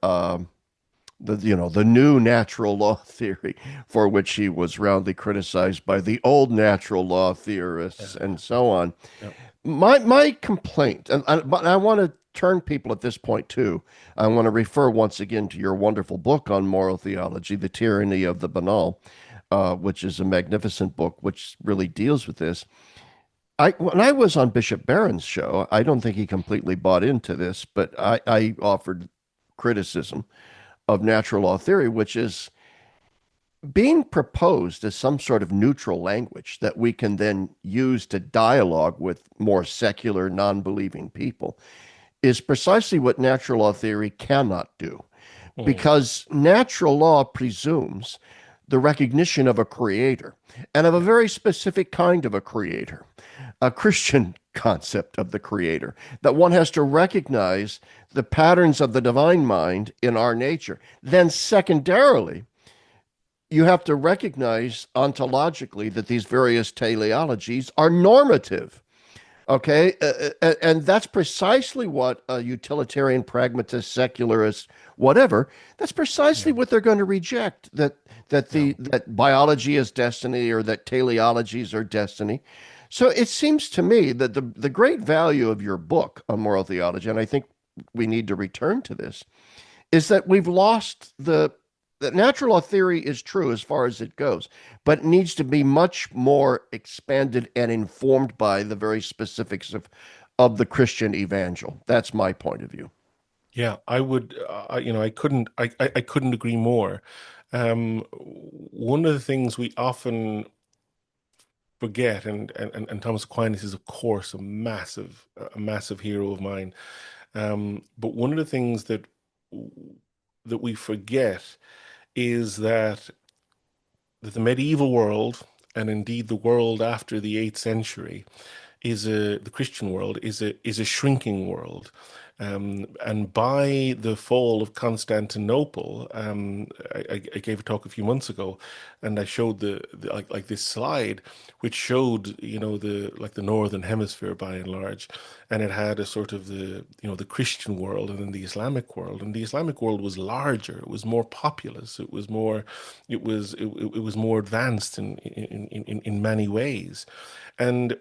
the new natural law theory, for which he was roundly criticized by the old natural law theorists Yeah. and so on. Yeah. My complaint, but I want to turn people at this point too. I want to refer once again to your wonderful book on moral theology, The Tyranny of the Banal, which is a magnificent book which really deals with this. When I was on Bishop Barron's show, I don't think he completely bought into this, but I offered criticism of natural law theory, which is being proposed as some sort of neutral language that we can then use to dialogue with more secular, non believing people is precisely what natural law theory cannot do. Mm. Because natural law presumes the recognition of a creator and of a Yeah. very specific kind of a creator, a Christian concept of the creator, that one has to recognize the patterns of the divine mind in our nature. Then, secondarily, you have to recognize ontologically that these various teleologies are normative. Okay. And that's precisely what a utilitarian, pragmatist, secularist, whatever, that's precisely Yeah. what they're going to reject, Yeah. that biology is destiny or that teleologies are destiny. So it seems to me that the great value of your book on moral theology, and I think we need to return to this, is that we've lost the natural law theory is true as far as it goes, but it needs to be much more expanded and informed by the very specifics of the Christian evangel. That's my point of view. Yeah, I would, I couldn't agree more. One of the things we often forget, and Thomas Aquinas is, of course, a massive hero of mine. But one of the things that we forget is that the medieval world, and indeed the world after the 8th century, the Christian world is a shrinking world. And by the fall of Constantinople, I gave a talk a few months ago, and I showed like this slide, which showed the northern hemisphere by and large, and it had a sort of the Christian world and then the Islamic world, and the Islamic world was larger, it was more populous, it was more advanced in many ways. And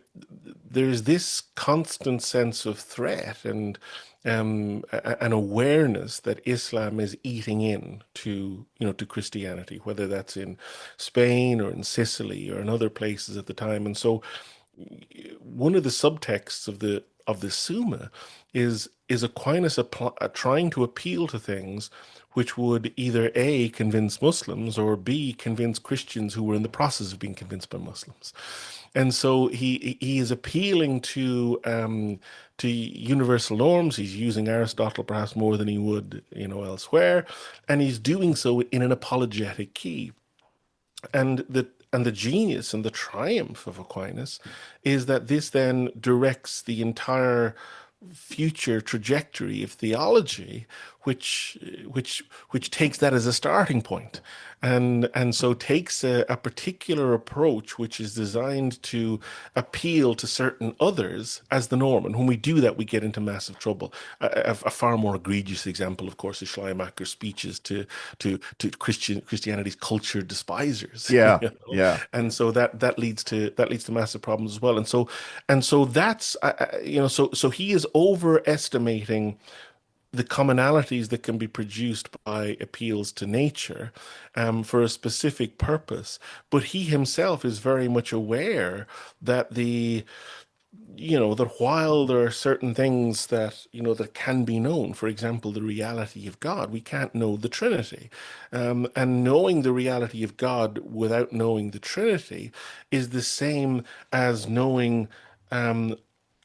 there's this constant sense of threat and an awareness that Islam is eating in to Christianity, whether that's in Spain or in Sicily or in other places at the time. And so one of the subtexts of the Summa is Aquinas trying to appeal to things which would either A, convince Muslims, or B, convince Christians who were in the process of being convinced by Muslims. And so he is appealing to universal norms. He's using Aristotle perhaps more than he would, elsewhere, and he's doing so in an apologetic key. And the genius and the triumph of Aquinas is that this then directs the entire future trajectory of theology, which which takes that as a starting point, and so takes a particular approach which is designed to appeal to certain others as the norm. And when we do that, we get into massive trouble. A far more egregious example, of course, is Schleiermacher's speeches to Christianity's cultured despisers. Yeah, yeah, And so that leads to massive problems as well. And so that's so he is overestimating the commonalities that can be produced by appeals to nature, for a specific purpose. But he himself is very much aware that that while there are certain things that can be known, for example, the reality of God, we can't know the Trinity. And knowing the reality of God without knowing the Trinity is the same as knowing um,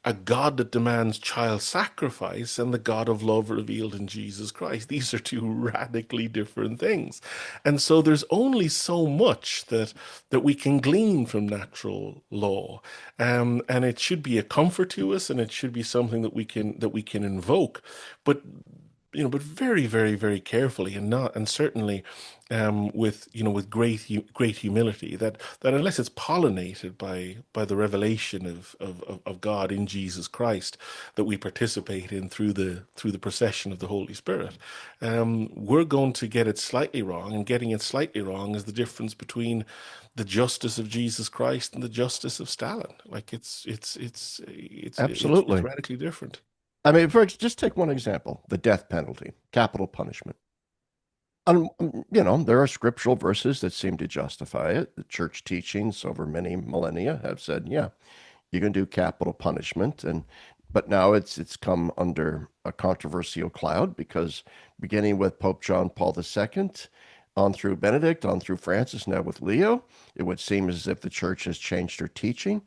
a God that demands child sacrifice and the God of love revealed in Jesus Christ. These are two radically different things. And so there's only so much that we can glean from natural law. And it should be a comfort to us, and it should be something that we can invoke. But but very, very, very carefully, and certainly with great humility, that unless it's pollinated by the revelation of God in Jesus Christ that we participate in through the procession of the Holy Spirit, we're going to get it slightly wrong, and getting it slightly wrong is the difference between the justice of Jesus Christ and the justice of Stalin. Like it's absolutely. radically different. I mean, just take one example, the death penalty, capital punishment. There are scriptural verses that seem to justify it. The church teachings over many millennia have said, yeah, you can do capital punishment, but now it's come under a controversial cloud because beginning with Pope John Paul II, on through Benedict, on through Francis, now with Leo, it would seem as if the church has changed her teaching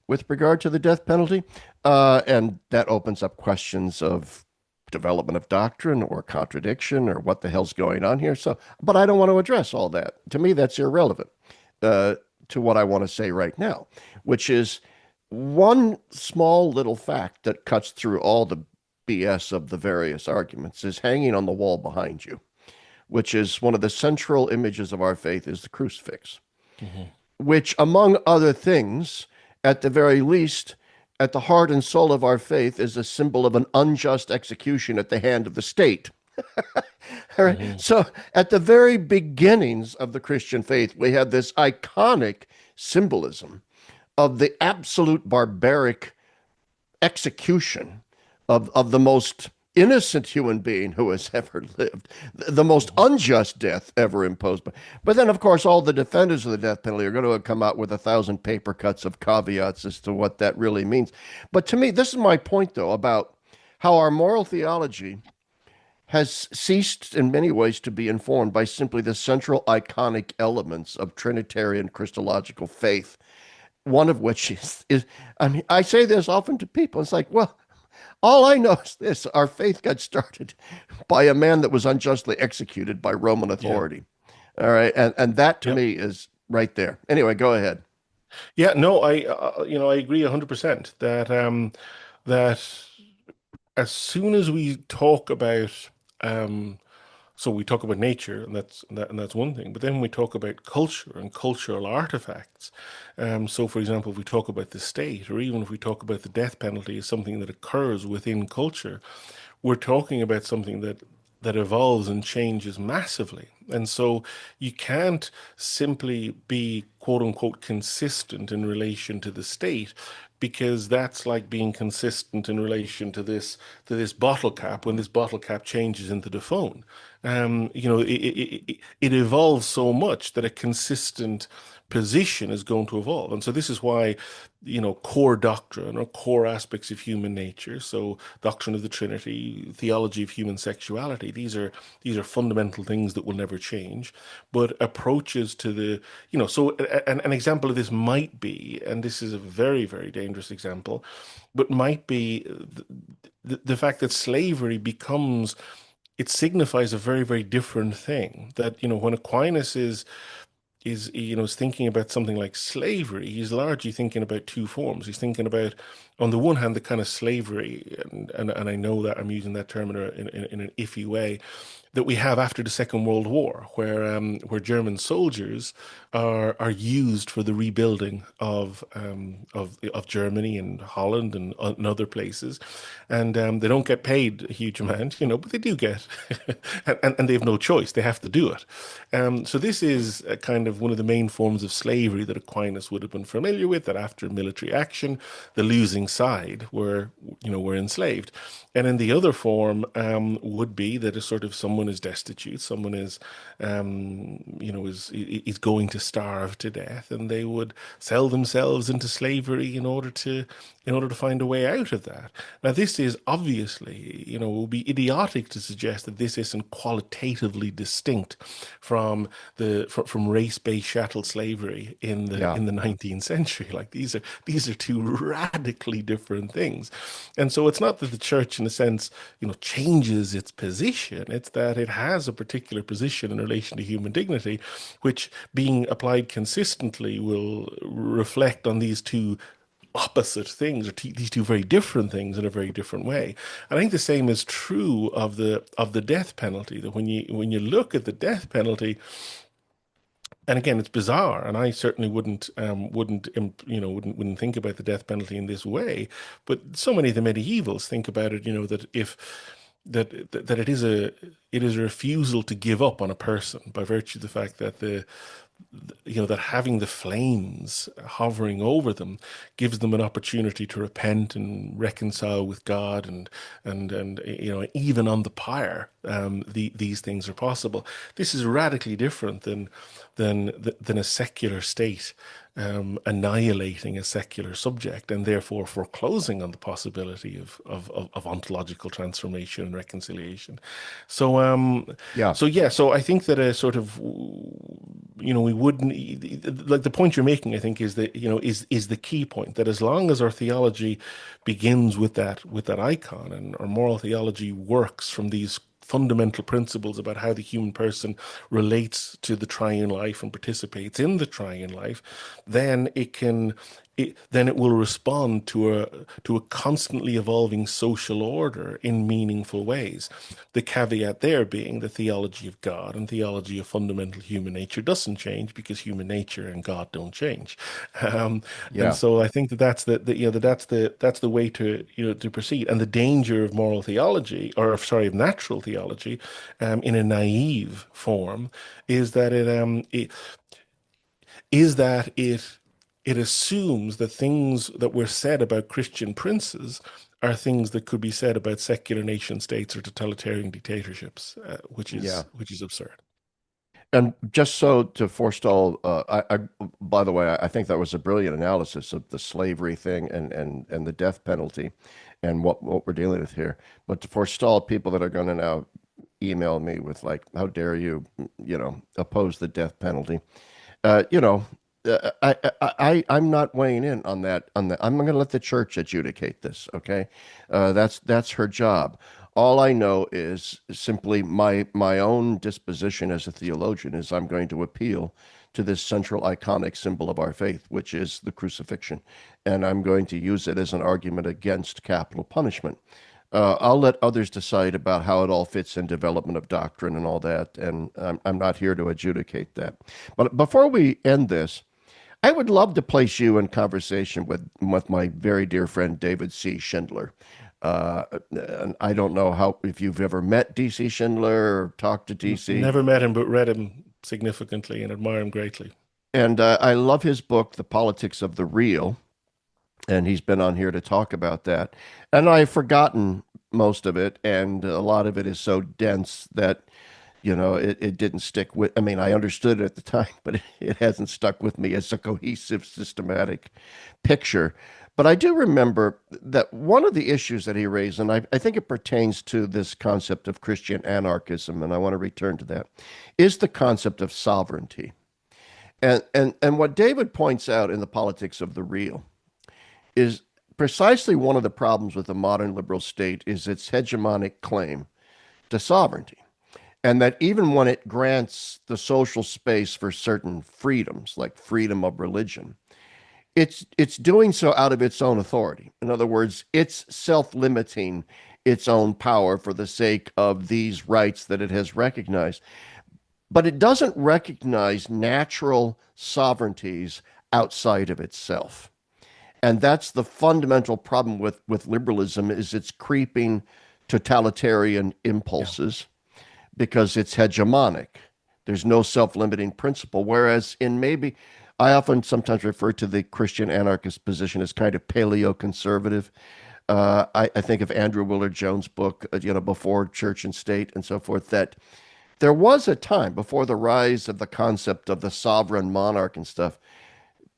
with regard to the death penalty. And that opens up questions of development of doctrine or contradiction or what the hell's going on here. So, but I don't want to address all that. To me, that's irrelevant uh, to what I want to say right now, which is one small little fact that cuts through all the BS of the various arguments is hanging on the wall behind you, which is one of the central images of our faith is the crucifix, Mhm. which, among other things, at the very least, at the heart and soul of our faith, is a symbol of an unjust execution at the hand of the state. All right. Mhm. So, at the very beginnings of the Christian faith, we have this iconic symbolism of the absolute barbaric execution of the most innocent human being who has ever lived, the most Mhm. unjust death ever imposed. But then, of course, all the defenders of the death penalty are going to come out with 1,000 paper cuts of caveats as to what that really means. But to me, this is my point, though, about how our moral theology has ceased in many ways to be informed by simply the central iconic elements of Trinitarian Christological faith. One of which is I mean, I say this often to people. It's like, well, all I know is this: our faith got started by a man that was unjustly executed by Roman Yeah. authority. All right, and that to Yeah. me is right there. Anyway, go ahead. Yeah. No, I agree 100% that as soon as we talk about um so we talk about nature, and that's one thing. But then we talk about culture and cultural artifacts. So, for example, if we talk about the state, or even if we talk about the death penalty as something that occurs within culture, we're talking about something that evolves and changes massively. And so you can't simply be quote unquote consistent in relation to the state, because that's like being consistent in relation to this bottle cap when this bottle cap changes into the phone. It evolves so much that a consistent position is going to evolve. And so this is why, core doctrine or core aspects of human nature, so doctrine of the Trinity, theology of human sexuality, these are fundamental things that will never change. But approaches to so an example of this might be, and this is a very, very dangerous example, but might be the fact that slavery becomes, it signifies a very, very different thing. That, when Aquinas is thinking about something like slavery, he's largely thinking about two forms. He's thinking about, on the one hand, the kind of slavery, and I know that I'm using that term in an iffy way, that we have after the Second World War, where German soldiers are used for the rebuilding of Germany and Holland and other places, and they don't get paid a huge amount, but they do get, and they have no choice; they have to do it. So this is a kind of one of the main forms of slavery that Aquinas would have been familiar with. That after military action, the losing side were enslaved, and then the other form would be that a sort of someone is destitute, someone is going to starve to death, and they would sell themselves into slavery in order to find a way out of that. Now, this is obviously, it would be idiotic to suggest that this isn't qualitatively distinct from race-based chattel slavery in the Yeah. in the 19th century. Like these are two radically different things. And so it's not that the church, in a sense, changes its position. It's that it has a particular position in relation to human dignity, which, being applied consistently, will reflect on these two opposite things, or these two very different things in a very different way. And I think the same is true of the death penalty. That when you look at the death penalty, and again, it's bizarre, and I certainly wouldn't think about the death penalty in this way. But so many of the medievals think about it, that if that it is a refusal to give up on a person by virtue of the fact that that having the flames hovering over them gives them an opportunity to repent and reconcile with God, and even on the pyre, these things are possible. This is radically different than a secular state annihilating a secular subject, and therefore foreclosing on the possibility of ontological transformation and reconciliation. So Yeah. so I think that a sort of, we wouldn't, like, the point you're making, I think, is that, is the key point, that as long as our theology begins with that icon, and our moral theology works from these fundamental principles about how the human person relates to the triune life and participates in the triune life, then it will respond to a constantly evolving social order in meaningful ways. The caveat there being the theology of God and theology of fundamental human nature doesn't change, because human nature and God don't change. Um, and Yeah. so I think that that's the way to proceed. And the danger of moral theology, or sorry, of natural theology, in a naive form, is that it assumes that things that were said about Christian princes are things that could be said about secular nation states or totalitarian dictatorships, which Yeah. is which is absurd. And just so to forestall, by the way, I think that was a brilliant analysis of the slavery thing and the death penalty and what we're dealing with here. But to forestall people that are going to now email me with, like, how dare you, oppose the death penalty? uh, you know, I'm not weighing in on that. I'm going to let the church adjudicate this. Okay, that's her job. All I know is simply my own disposition as a theologian is I'm going to appeal to this central iconic symbol of our faith, which is the crucifixion, and I'm going to use it as an argument against capital punishment. I'll let others decide about how it all fits in development of doctrine and all that, and I'm not here to adjudicate that. But before we end this, I would love to place you in conversation with my very dear friend David C. Schindler. And I don't know how if you've ever met DC Schindler or talked to DC. Never met him, but read him significantly and admire him greatly. And I love his book, The Politics of the Real. And he's been on here to talk about that. And I've forgotten most of it, and a lot of it is so dense that it didn't stick with, I mean, I understood it at the time, but it hasn't stuck with me as a cohesive, systematic picture. But I do remember that one of the issues that he raised, and I think it pertains to this concept of Christian anarchism, and I want to return to that, is the concept of sovereignty. And what David points out in The Politics of the Real is precisely one of the problems with the modern liberal state is its hegemonic claim to sovereignty. And that even when it grants the social space for certain freedoms, like freedom of religion, it's doing so out of its own authority. In other words, it's self-limiting its own power for the sake of these rights that it has recognized. But it doesn't recognize natural sovereignties outside of itself. And that's the fundamental problem with liberalism is its creeping totalitarian Yeah. impulses because it's hegemonic. There's no self-limiting principle. Whereas in maybe, I often sometimes refer to the Christian anarchist position as kind of paleo-conservative. I think of Andrew Willard Jones' book, Before Church and State and so forth, that there was a time before the rise of the concept of the sovereign monarch and stuff,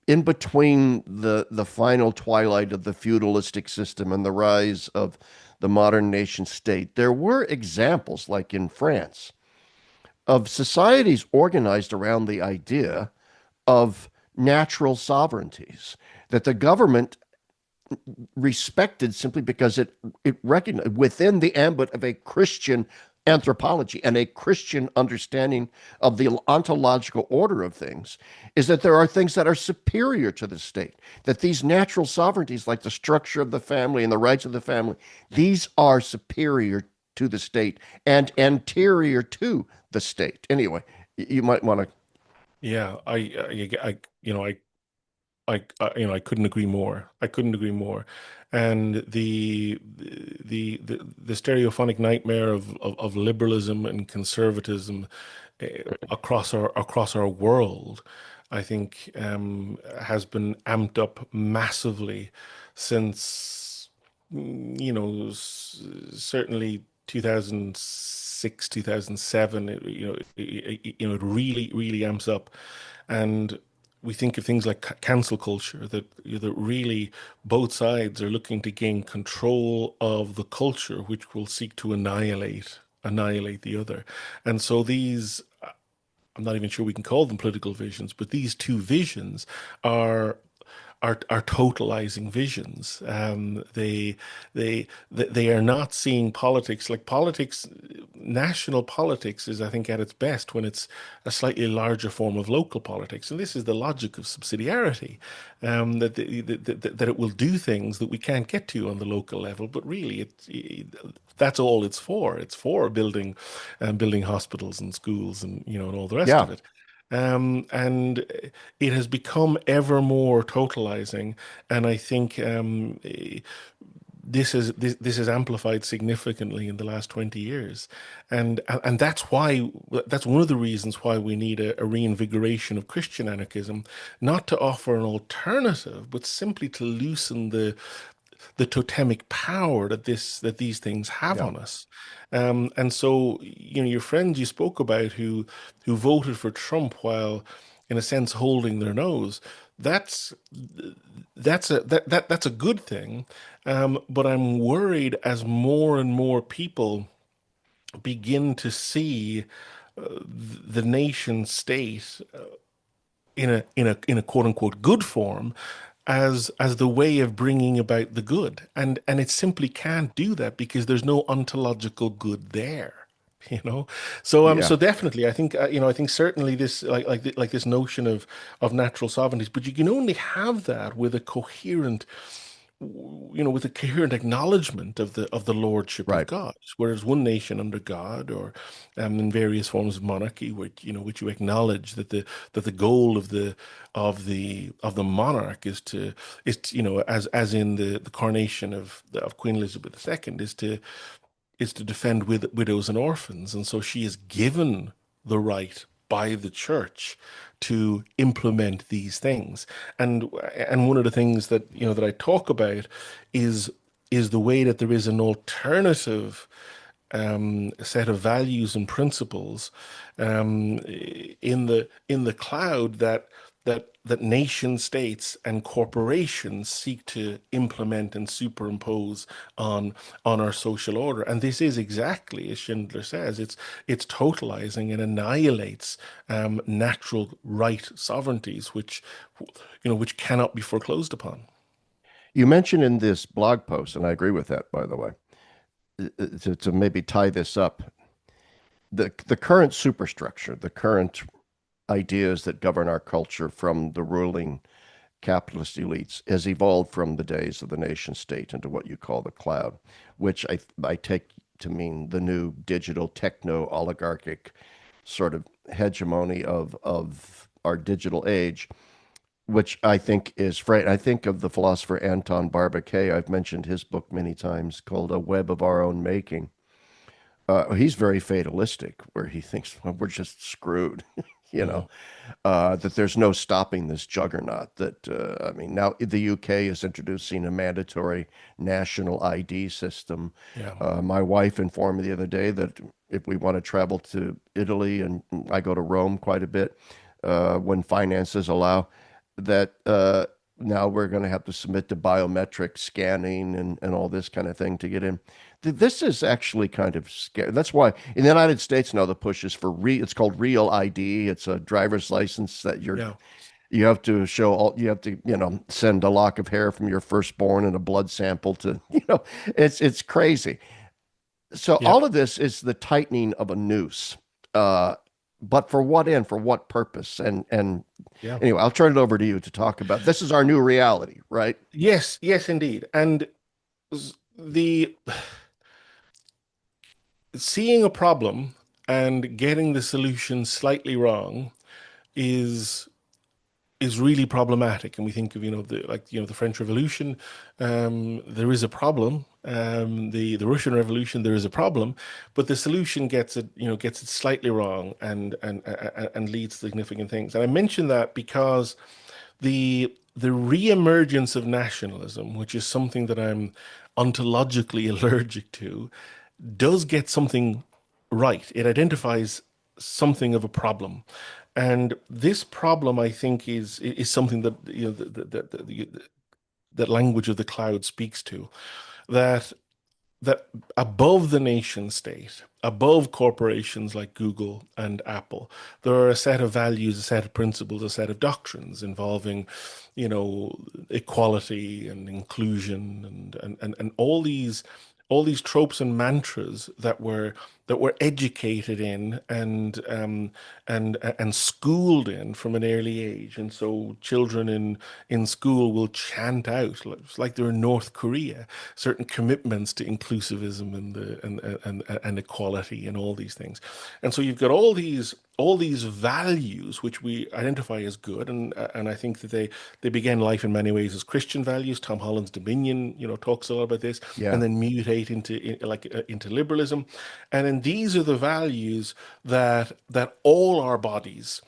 in between the final twilight of the feudalistic system and the rise of the modern nation state, there were examples, like in France, of societies organized around the idea of natural sovereignties that the government respected simply because it recognized within the ambit of a Christian anthropology and a Christian understanding of the ontological order of things is that there are things that are superior to the state, that these natural sovereignties, like the structure of the family and the rights of the family, these are superior to the state and anterior to the state. Anyway, you might want to. Yeah, I couldn't agree more. I couldn't agree more. And the stereophonic nightmare of liberalism and conservatism across our world, I think, has been amped up massively since, certainly 2006, 2007. It really amps up, and we think of things like cancel culture, that really both sides are looking to gain control of the culture, which will seek to annihilate the other. And so these, I'm not even sure we can call them political visions, but these two visions are are totalizing visions. They are not seeing politics like politics. National politics is, I think, at its best when it's a slightly larger form of local politics, and this is the logic of subsidiarity, that it will do things that we can't get to on the local level, but really that's all it's for. It's for building hospitals and schools and and all the rest Yeah, of it. And it has become ever more totalizing, and I think this is amplified significantly in the last 20 years, and that's one of the reasons why we need a reinvigoration of Christian anarchism, not to offer an alternative, but simply to loosen the totemic power that these things have yeah, on us. And so, your friends you spoke about who voted for Trump while, in a sense, holding their nose, that's that's a good thing. But I'm worried as more and more people begin to see the nation state in a quote unquote good form as the way of bringing about the good, and it simply can't do that because there's no ontological good there. you know yeah, so definitely I think I think certainly this like this notion of natural sovereignties, but you can only have that with a coherent with a coherent acknowledgement of the lordship of right. God, whereas one nation under God, or in various forms of monarchy, which you acknowledge that the goal of the monarch is to as in the coronation of Queen Elizabeth II, is to defend widows and orphans, and so she is given the right by the church to implement these things. And one of the things that I talk about is the way that there is an alternative set of values and principles in the cloud that nation states and corporations seek to implement and superimpose on our social order. And this is exactly as Schindler says, it's totalizing and annihilates natural right sovereignties, which cannot be foreclosed upon. You mentioned in this blog post, and I agree with that, by the way, to maybe tie this up, the current superstructure, the current ideas that govern our culture from the ruling capitalist elites has evolved from the days of the nation state into what you call the cloud, which I take to mean the new digital techno oligarchic sort of hegemony of our digital age, which I think is frightening. I think of the philosopher Anton Barbecue. I've mentioned his book many times called A Web of Our Own Making. He's very fatalistic, where he thinks, well, we're just screwed, you know, Mhm. that there's no stopping this juggernaut. That, I mean, now the UK is introducing a mandatory national ID system. Yeah. My wife informed me the other day that if we want to travel to Italy, and I go to Rome quite a bit, when finances allow, that now we're going to have to submit to biometric scanning and all this kind of thing to get in. This is actually kind of scary. That's why in the United States now the push is for it's called real ID. It's a driver's license that Yeah. you have to show all, you have to, send a lock of hair from your firstborn and a blood sample to, it's crazy. So Yeah. all of this is the tightening of a noose. Uh, but for what end, for what purpose? And Yeah. anyway, I'll turn it over to you to talk about this is our new reality, right? Yes, yes, indeed. And the seeing a problem and getting the solution slightly wrong is is really problematic. And we think of, the French Revolution, there is a problem. The Russian Revolution, there is a problem, but the solution gets it slightly wrong and leads to significant things. And I mention that because the reemergence of nationalism, which is something that I'm ontologically allergic to, does get something right. It identifies something of a problem. And this problem, I think, is something that that language of the cloud speaks to. That that above the nation state, above corporations like Google and Apple, there are a set of values, a set of principles, a set of doctrines involving, equality and inclusion and all these tropes and mantras that we're educated in and schooled in from an early age. And so children in school will chant out, it's like they're in North Korea, certain commitments to inclusivism and equality and all these things. And so you've got all these values which we identify as good, and I think that they begin life in many ways as Christian values. Tom Holland's Dominion, talks a lot about this, and Yeah. then mutate into liberalism. And then these are the values that all our bodies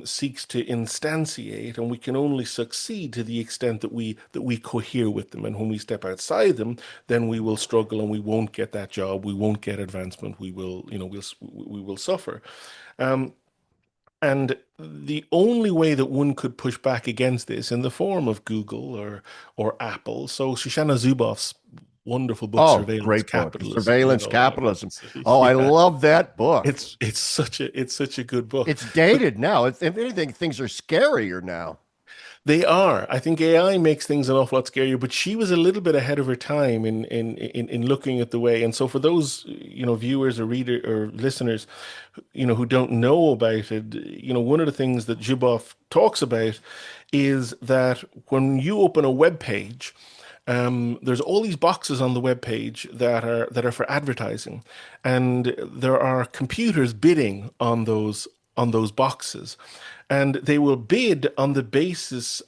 seeks to instantiate, and we can only succeed to the extent that we cohere with them. And when we step outside them, then we will struggle, and we won't get that job, we won't get advancement, we will suffer. Um, and the only way that one could push back against this in the form of Google or Apple, so Shoshana Zuboff's wonderful book, Oh, Surveillance great book. Capitalism, Surveillance Capitalism. Oh, I yeah, love that book. it's such a good book. It's But dated now. If anything, things are scarier now. they are. I think AI makes things an awful lot scarier, but she was a little bit ahead of her time in looking at the way. And so for those, viewers or reader or listeners, who don't know about it, one of the things that Zuboff talks about is that when you open a web page, there's all these boxes on the web page that are for advertising, and there are computers bidding on those boxes, and they will bid on the basis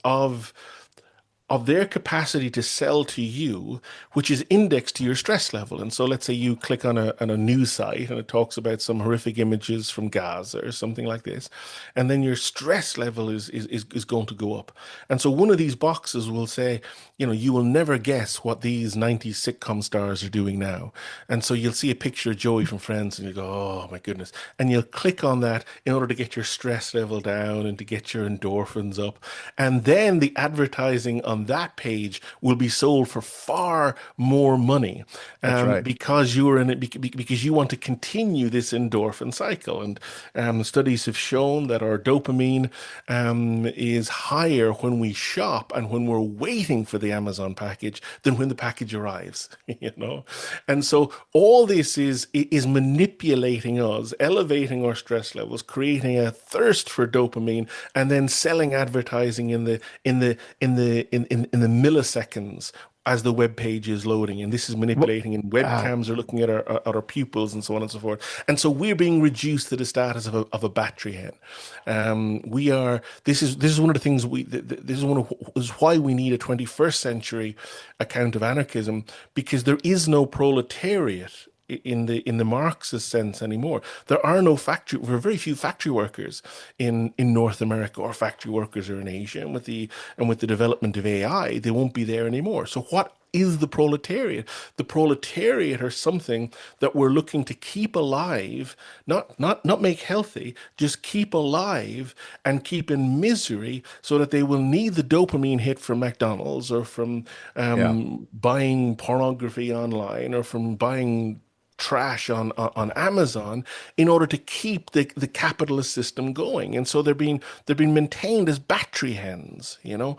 of their capacity to sell to you, which is indexed to your stress level. And so let's say you click on a news site and it talks about some horrific images from Gaza or something like this, and then your stress level is going to go up. And so one of these boxes will say, you know, you will never guess what these 90s sitcom stars are doing now. And so you'll see a picture of Joey from Friends and you go, oh my goodness. And you'll click on that in order to get your stress level down and to get your endorphins up. And then the advertising on that page will be sold for far more money, That's right. because you're in it, because you want to continue this endorphin cycle. And studies have shown that our dopamine is higher when we shop and when we're waiting for the Amazon package than when the package arrives, you know? And so all this is manipulating us, elevating our stress levels, creating a thirst for dopamine, and then selling advertising in the milliseconds as the web page is loading. And this is Well, manipulating, and ah, webcams are looking at our pupils and so on and so forth. And so we're being reduced to the status of a battery hen. We are. This is one of the things this is one of this is why we need a 21st century account of anarchism, because there is no proletariat in the Marxist sense anymore. There are very few factory workers in North America, or factory workers are in Asia. And with the development of AI, they won't be there anymore. So what is the proletariat? The proletariat are something that we're looking to keep alive, not make healthy, just keep alive and keep in misery, so that they will need the dopamine hit from McDonald's, or from yeah. buying pornography online, or from buying trash on Amazon, in order to keep the capitalist system going. And so they're being maintained as battery hens, you know?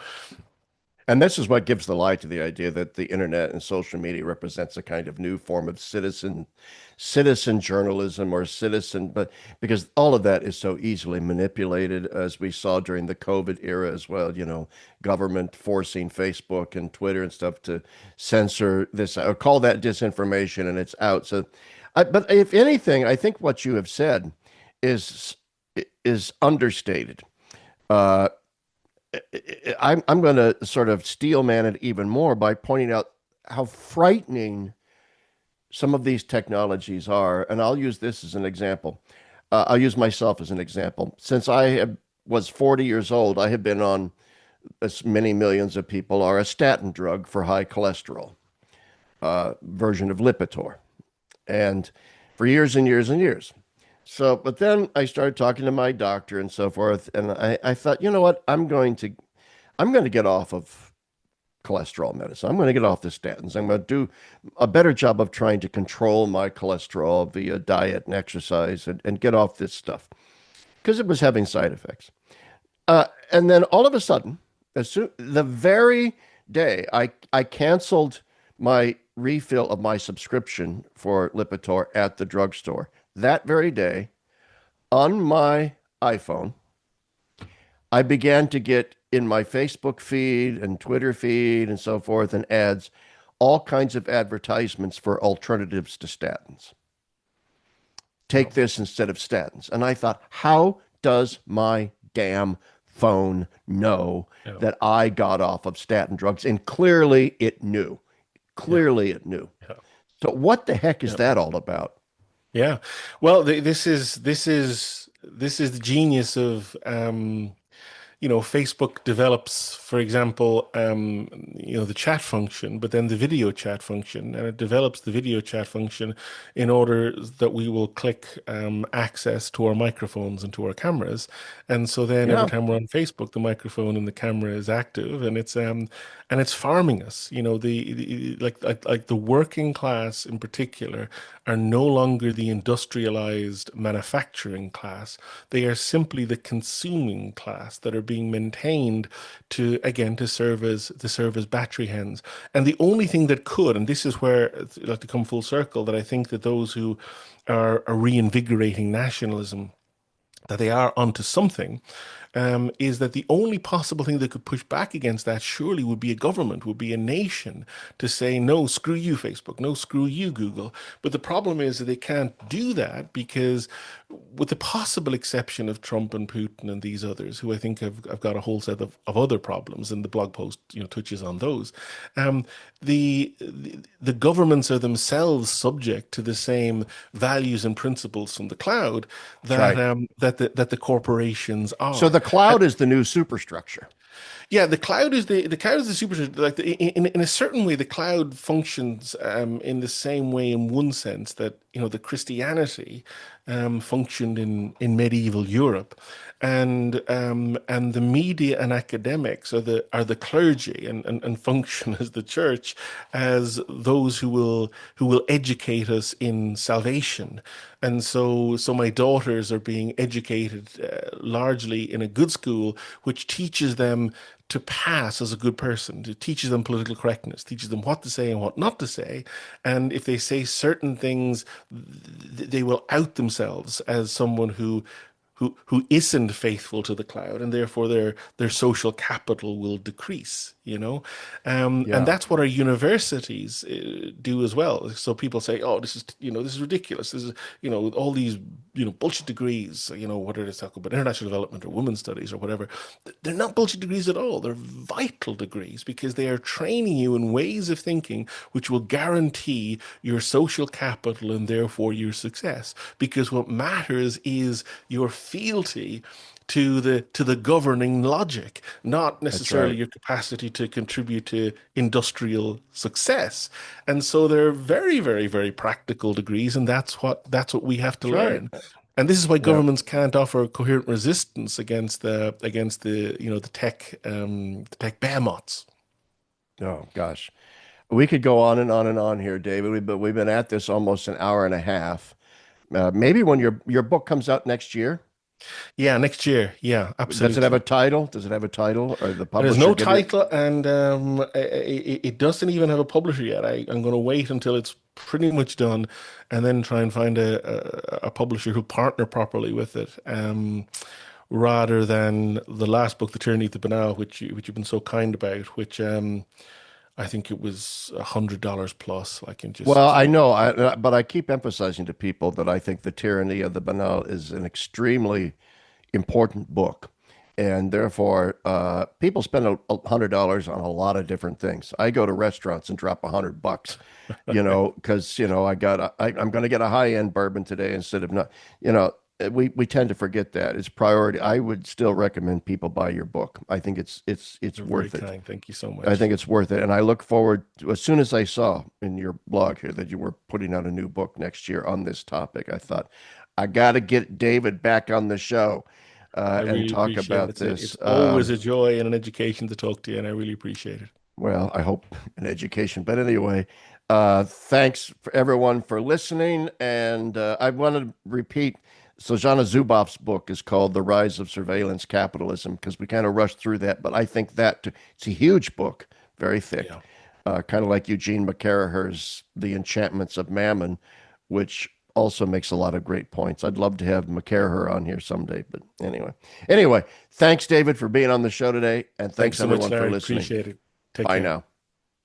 And this is what gives the lie to the idea that the internet and social media represents a kind of new form of citizen journalism or citizen, but because all of that is so easily manipulated, as we saw during the COVID era as well, government forcing Facebook and Twitter and stuff to censor this or call that disinformation, and it's out. So, but if anything, I think what you have said is is understated. Uh, I'm going to sort of steel man it even more by pointing out how frightening some of these technologies are. And I'll use this as an example. I'll use myself as an example. Since was 40 years old, I have been on, as many millions of people are, a statin drug for high cholesterol, version of Lipitor, and for years and years and years. So, but then I started talking to my doctor and so forth, and I thought, you know what, I'm going to get off of cholesterol medicine. I'm going to get off the statins. I'm going to do a better job of trying to control my cholesterol via diet and exercise, and get off this stuff because it was having side effects. And then all of a sudden, the very day I canceled my refill of my subscription for Lipitor at the drugstore, that very day on my iPhone, I began to get in my Facebook feed and Twitter feed and so forth, and ads, all kinds of advertisements for alternatives to statins. Yeah, Take this instead of statins. And I thought, how does my damn phone know yeah, that I got off of statin drugs? And clearly it knew. yeah, Clearly it knew. yeah, So what the heck is yeah. that all about? Yeah. Well, this is the genius of Facebook develops, for example, the chat function, but then the video chat function, and it develops the video chat function in order that we will click access to our microphones and to our cameras. And so then every Yeah. time we're on Facebook, the microphone and the camera is active, and it's farming us. Like the working class in particular are no longer the industrialized manufacturing class. They are simply the consuming class that are being maintained to serve as battery hens. And the only thing that could, and this is where it's like to come full circle, that I think that those who are reinvigorating nationalism, that they are onto something, is that the only possible thing that could push back against that surely would be a government, would be a nation to say, no, screw you, Facebook, no, screw you, Google. But the problem is that they can't do that because, with the possible exception of Trump and Putin and these others, who I think have got a whole set of other problems, and the blog post touches on those, um, the governments are themselves subject to the same values and principles from the cloud That's that right. that the corporations So are. the cloud is the new superstructure. Yeah, the cloud is the super like in a certain way the cloud functions in the same way in one sense that the Christianity functioned in medieval Europe, and the media and academics are the clergy and function as the church as those who will educate us in salvation. And so my daughters are being educated largely in a good school, which teaches them to pass as a good person. It teaches them political correctness, teaches them what to say and what not to say. And if they say certain things, they will out themselves as someone who isn't faithful to the cloud, and therefore their social capital will decrease. And Yeah, that's what our universities do as well. So people say, oh, this is ridiculous. This is all these bullshit degrees, whether it's talk about international development or women's studies or whatever. They're not bullshit degrees at all. They're vital degrees because they are training you in ways of thinking which will guarantee your social capital and therefore your success. Because what matters is your fealty to the governing logic, not that's necessarily right. your capacity to contribute to industrial success. And so they're very, very, very practical degrees, and that's what we have to That's right. learn. And this is why Yeah. governments can't offer coherent resistance against the tech behemoths. Oh gosh, we could go on and on and on here, David. But we've been at this almost an hour and a half. Maybe when your book comes out next year, Yeah, next year. Yeah, does it have a absolutely. title? Does it have a title, or the There's publisher no give you? title, and it doesn't even have a publisher yet. I'm going to wait until it's pretty much done, and then try and find a publisher who'll partner properly with it, rather than the last book, The Tyranny of the Banal, which you've been so kind about, which I think it was $100 plus. I can Well, just I know, but I keep emphasizing to people that I think The Tyranny of the Banal is an extremely important book. And therefore, people spend $100 on a lot of different things. I go to restaurants and drop $100, because I'm going to get a high end bourbon today instead of not. We tend to forget that it's priority. I would still recommend people buy your book. I think it's You're very worth it. kind. Thank you so I much. think it's worth it. And I look forward to, as soon as I saw in your blog here that you were putting out a new book next year on this topic, I thought, I got to get David back on the show I and really talk appreciate it. about It's this. always a joy and an education to talk to you, and I really appreciate it. Well, I hope in education. But anyway, thanks for everyone for listening. And I want to repeat Sojana Zuboff's book is called The Rise of Surveillance Capitalism because we kind of rushed through that. But I think it's a huge book, very thick, Yeah. kind of like Eugene McCarraher's The Enchantments of Mammon, which also makes a lot of great points. I'd love to have McCarraher on here someday. But anyway, thanks, David, for being on the show today. And Thanks thanks, so much, everyone, for Larry. listening. Appreciate it. Take Bye care. now.